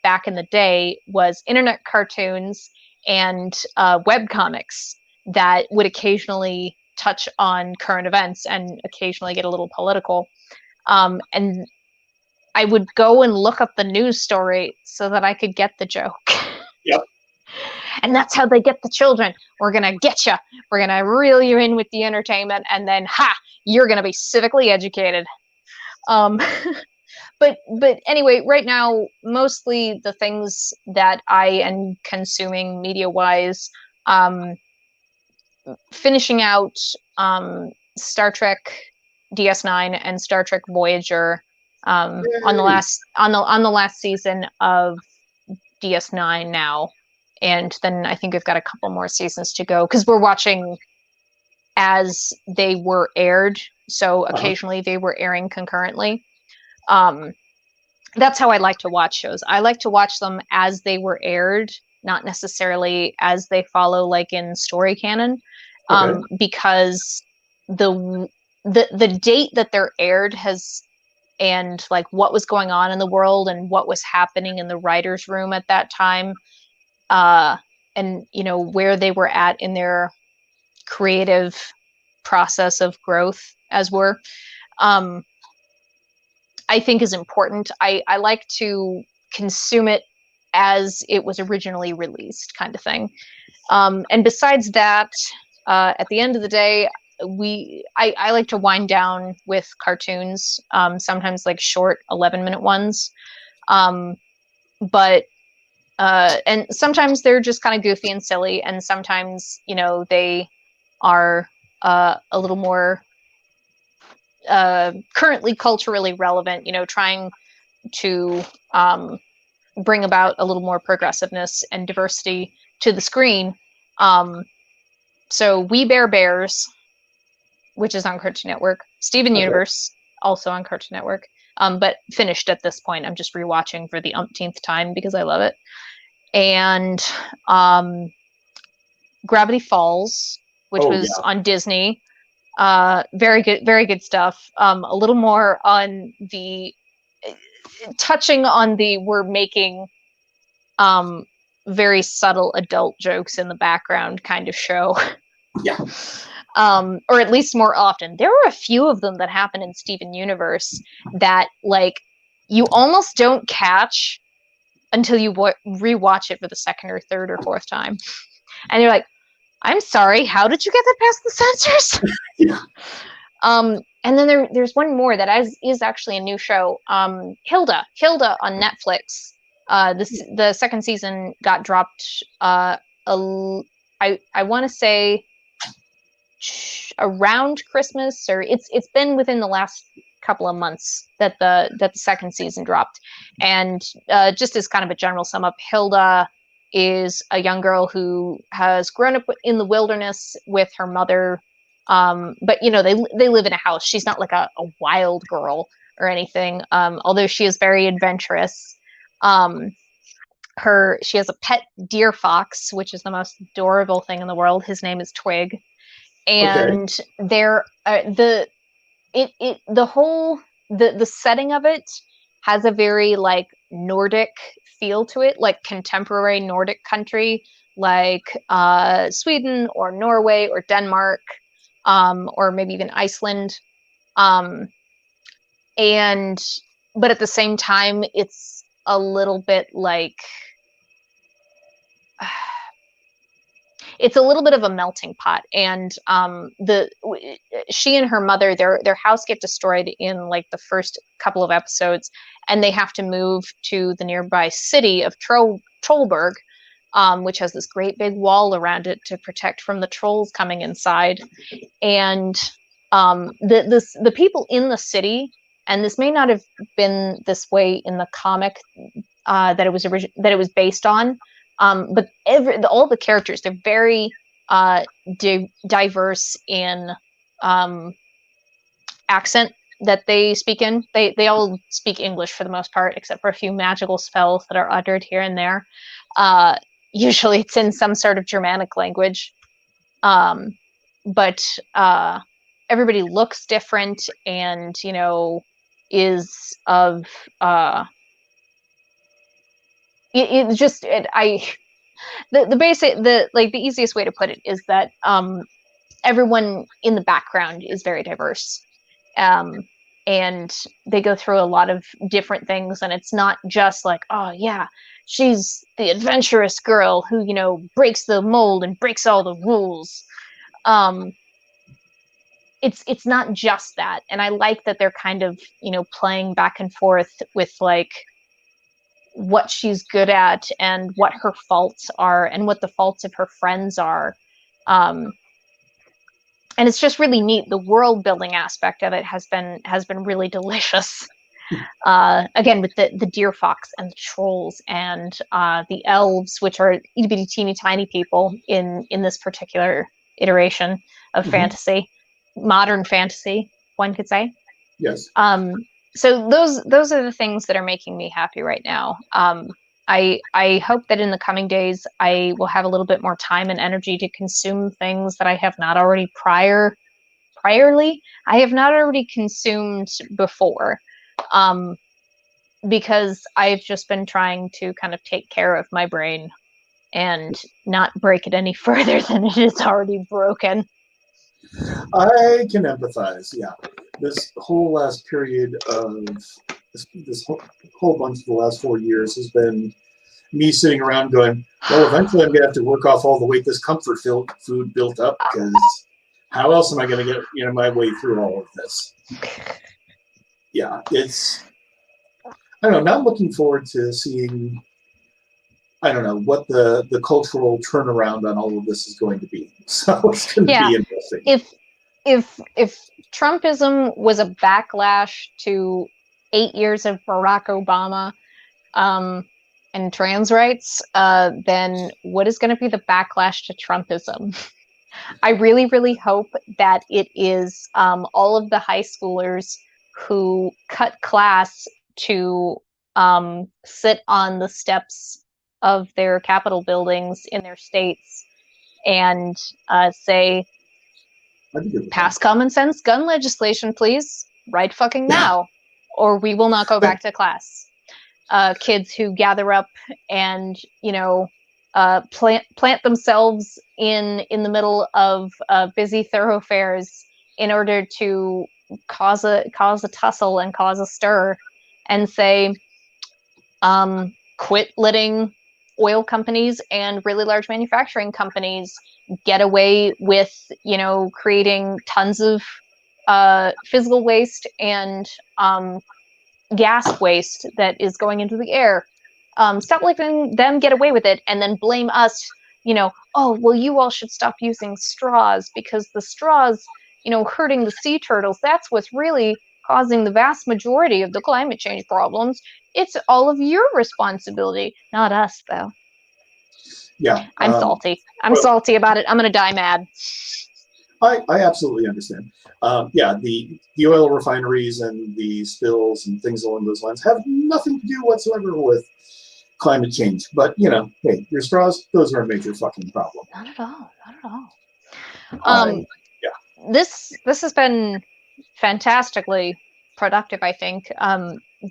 back in the day was internet cartoons and web comics that would occasionally touch on current events and occasionally get a little political. And I would go and look up the news story so that I could get the joke. Yep. And that's how they get the children. We're going to get you. We're going to reel you in with the entertainment. And then, you're going to be civically educated. But anyway, right now, mostly the things that I am consuming media-wise, finishing out Star Trek DS9 and Star Trek Voyager on the last season of DS9 now, and then I think we've got a couple more seasons to go because we're watching as they were aired, so occasionally they were airing concurrently. That's how I like to watch shows. I like to watch them as they were aired, not necessarily as they follow like in story canon, because the date that they're aired and like what was going on in the world and what was happening in the writer's room at that time, and where they were at in their creative process of growth, as were, I think is important. I like to consume it as it was originally released, kind of thing. And besides that, at the end of the day, I like to wind down with cartoons, sometimes like short 11-minute ones. But and sometimes they're just kind of goofy and silly, and sometimes they are a little more currently culturally relevant, trying to bring about a little more progressiveness and diversity to the screen. So We Bare Bears, which is on Cartoon Network, Steven Universe, also on Cartoon Network, but finished at this point. I'm just rewatching for the umpteenth time because I love it. And Gravity Falls, which was on Disney. Very good stuff. A little more on the touching on the we're making very subtle adult jokes in the background kind of show. Yeah. Or at least more often. There were a few of them that happen in Steven Universe that like you almost don't catch until you rewatch it for the second or third or fourth time. And you're like, I'm sorry, how did you get that past the censors? Yeah. And then there's one more that is actually a new show. Hilda on Netflix. The second season got dropped. I want to say around Christmas, or it's been within the last couple of months that the second season dropped. And just as kind of a general sum up, Hilda is a young girl who has grown up in the wilderness with her mother. But they live in a house. She's not like a wild girl or anything. Although she is very adventurous. She has a pet deer fox, which is the most adorable thing in the world. His name is Twig. And the setting of it has a very like Nordic feel to it, like contemporary Nordic country, like Sweden or Norway or Denmark, or maybe even Iceland. But at the same time, it's a little bit like it's a little bit of a melting pot. And she and her mother, their house get destroyed in like the first couple of episodes, and they have to move to the nearby city of Trollberg, which has this great big wall around it to protect from the trolls coming inside. And the people in the city, and this may not have been this way in the comic that it was based on, but all the characters, they're very diverse in accent that they speak in. They all speak English for the most part, except for a few magical spells that are uttered here and there. Usually it's in some sort of Germanic language. but everybody looks different, and is of the easiest way to put it is that everyone in the background is very diverse. And they go through a lot of different things, and it's not just like, oh yeah, she's the adventurous girl who breaks the mold and breaks all the rules. It's not just that, and I like that they're kind of playing back and forth with like what she's good at and what her faults are and what the faults of her friends are. And it's just really neat. The world building aspect of it has been really delicious. Again, with the deer fox and the trolls and the elves, which are itty bitty teeny tiny people in this particular iteration of fantasy, modern fantasy, one could say. Yes. So those are the things that are making me happy right now. I hope that in the coming days I will have a little bit more time and energy to consume things that I have not already priorly. I have not already consumed before, because I've just been trying to kind of take care of my brain and not break it any further than it is already broken. I can empathize. Yeah, this whole last period of this whole bunch of the last 4 years has been me sitting around going, well, eventually I'm going to have to work off all the weight this comfort food built up, because how else am I going to get my way through all of this? Yeah, it's, I don't know, not looking forward to seeing, I don't know, what the cultural turnaround on all of this is going to be. So it's going to be interesting. If Trumpism was a backlash to 8 years of Barack Obama and trans rights, then what is going to be the backlash to Trumpism? I really, really hope that it is all of the high schoolers who cut class to sit on the steps of their Capitol buildings in their states and say, pass common sense gun legislation, please, right fucking now, or we will not go back to class. Kids who gather up and plant themselves in the middle of busy thoroughfares in order to cause a tussle and cause a stir, and say, quit letting oil companies and really large manufacturing companies get away with creating tons of physical waste and gas waste that is going into the air. Stop letting them get away with it and then blame us, oh, well, you all should stop using straws because the straws, hurting the sea turtles. That's what's really causing the vast majority of the climate change problems. It's all of your responsibility, not us, though. Yeah. I'm salty. I'm salty about it. I'm going to die mad. I absolutely understand. The oil refineries and the spills and things along those lines have nothing to do whatsoever with climate change. But, hey, your straws, those are a major fucking problem. Not at all. Not at all. This has been fantastically productive, I think,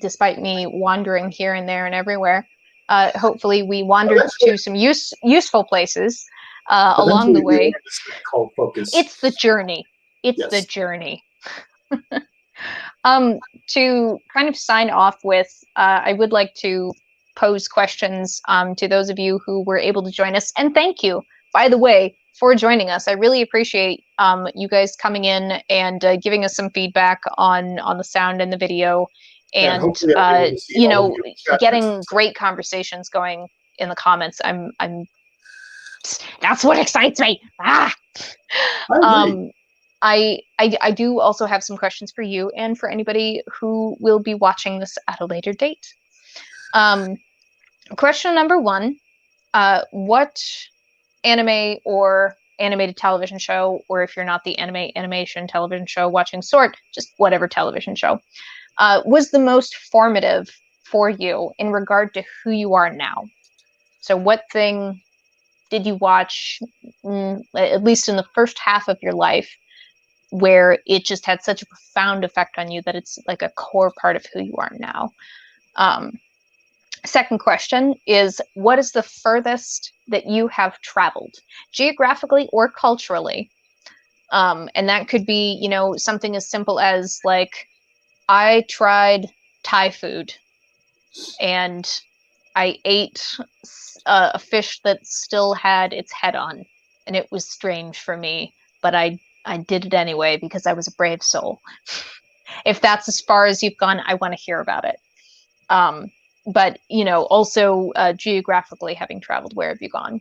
despite me wandering here and there and everywhere. Hopefully we wandered to some useful places along the way. It's the journey. It's the journey. To kind of sign off with, I would like to pose questions to those of you who were able to join us. And thank you, by the way, for joining us. I really appreciate you guys coming in and giving us some feedback on the sound and the video, and getting great conversations going in the comments. I'm that's what excites me. I do also have some questions for you and for anybody who will be watching this at a later date. Question number 1, what anime or animated television show, or if you're not the animation television show watching sort, just whatever television show, was the most formative for you in regard to who you are now? So what thing did you watch at least in the first half of your life, where it just had such a profound effect on you that it's like a core part of who you are now. Second question is, what is the furthest that you have traveled, geographically or culturally? And that could be, you know, something as simple as like, I tried Thai food and I ate a fish that still had its head on, and it was strange for me, but I did it anyway because I was a brave soul. If that's as far as you've gone, I want to hear about it. But, you know, also geographically having traveled, where have you gone?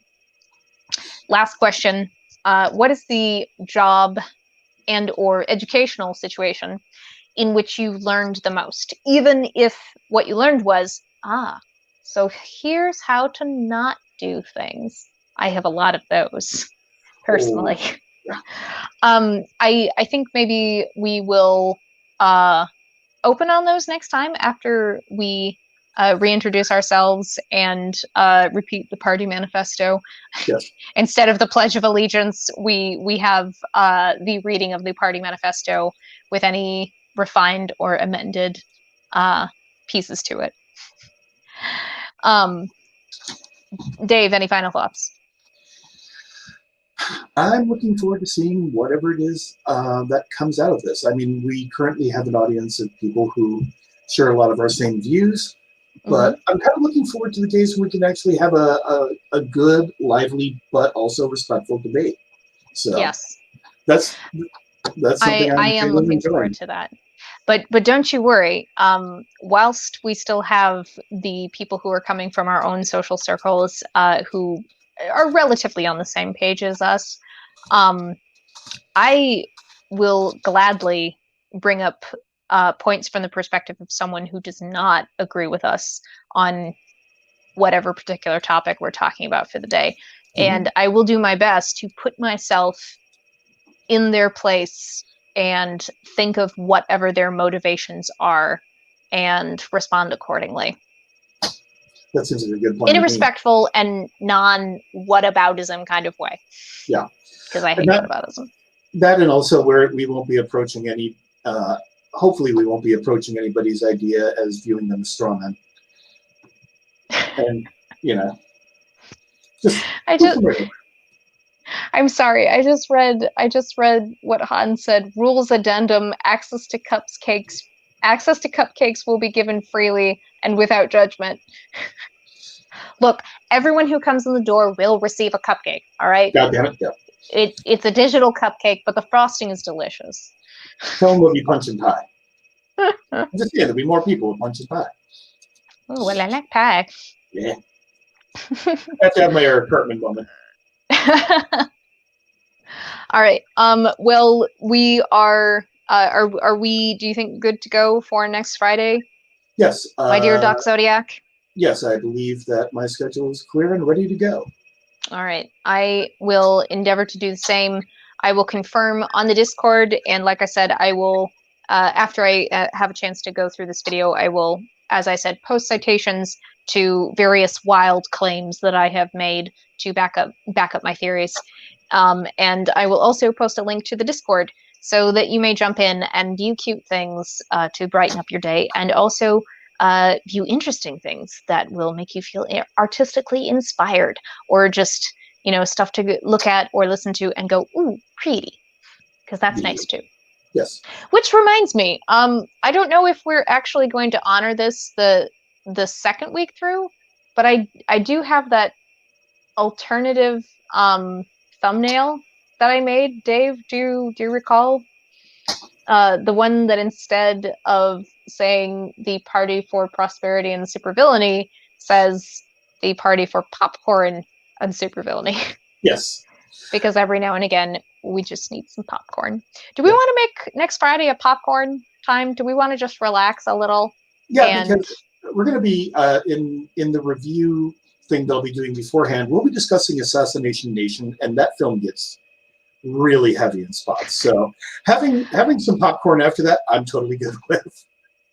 Last question. What is the job and or educational situation in which you learned the most? Even if what you learned was, so here's how to not do things. I have a lot of those, personally. I think maybe we will open on those next time after we reintroduce ourselves and repeat the party manifesto. Yes. Instead of the Pledge of Allegiance, we have the reading of the party manifesto with any refined or amended pieces to it. Dave, any final thoughts? I'm looking forward to seeing whatever it is that comes out of this. I mean, we currently have an audience of people who share a lot of our same views, but I'm kind of looking forward to the days when we can actually have a good, lively, but also respectful debate. So yes, that's something I am looking forward to that. But don't you worry. Whilst we still have the people who are coming from our own social circles who are relatively on the same page as us, I will gladly bring up points from the perspective of someone who does not agree with us on whatever particular topic we're talking about for the day. And I will do my best to put myself in their place and think of whatever their motivations are and respond accordingly. That seems like a good plan. In a respectful and non-whataboutism kind of way. Yeah. Because I hate whataboutism. That, and also where we won't be approaching any, hopefully we won't be approaching anybody's idea as viewing them as strawmen. And, you know, I'm sorry. I just read what Han said. Rules addendum: access to cupcakes will be given freely and without judgment. Look, everyone who comes in the door will receive a cupcake. All right. God damn it! Yeah. It's a digital cupcake, but the frosting is delicious. Tell them we'll be punch and pie. Just there'll be more people with punch and pie. Oh, well, I like pie. Yeah. I have to have my Eric Cartman moment. All right. Well, we are we, do you think, good to go for next Friday? Yes. My dear Doc Zodiac? Yes, I believe that my schedule is clear and ready to go. All right. I will endeavor to do the same. I will confirm on the Discord, and like I said, I will, after I have a chance to go through this video, I will, as I said, post citations to various wild claims that I have made to back up my theories. And I will also post a link to the Discord so that you may jump in and view cute things to brighten up your day, and also view interesting things that will make you feel artistically inspired, or just, you know, stuff to look at or listen to and go, ooh, pretty, because that's nice too. Yes. Which reminds me, I don't know if we're actually going to honor this the second week through, but I do have that alternative thumbnail that I made. Dave, do you recall? The one that instead of saying the Party for Prosperity and Supervillainy says the Party for Popcorn and Supervillainy. Yes. Because every now and again, we just need some popcorn. Do we want to make next Friday a popcorn time? Do we want to just relax a little? Yeah, because we're going to be in the review thing they'll be doing beforehand. We'll be discussing Assassination Nation, and that film gets really heavy in spots. So having some popcorn after that, I'm totally good with.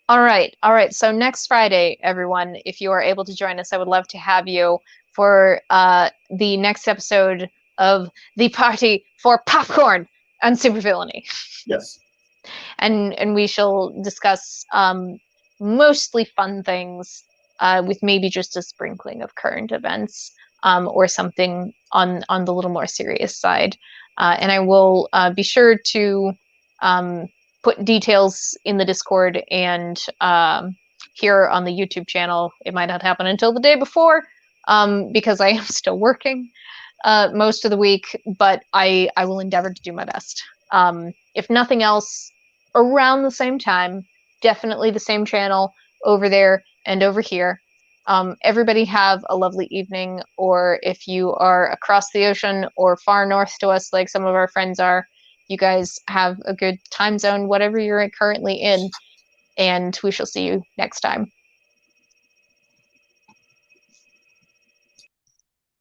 All right. So next Friday, everyone, if you are able to join us, I would love to have you for the next episode of the Party for Popcorn and Supervillainy. Yes. And we shall discuss mostly fun things with maybe just a sprinkling of current events or something on the little more serious side. And I will be sure to put details in the Discord and here on the YouTube channel. It might not happen until the day before because I am still working most of the week, but I will endeavor to do my best. If nothing else, around the same time, definitely the same channel over there and over here. Everybody have a lovely evening, or if you are across the ocean or far north to us like some of our friends are, you guys have a good time zone, whatever you're currently in, and we shall see you next time.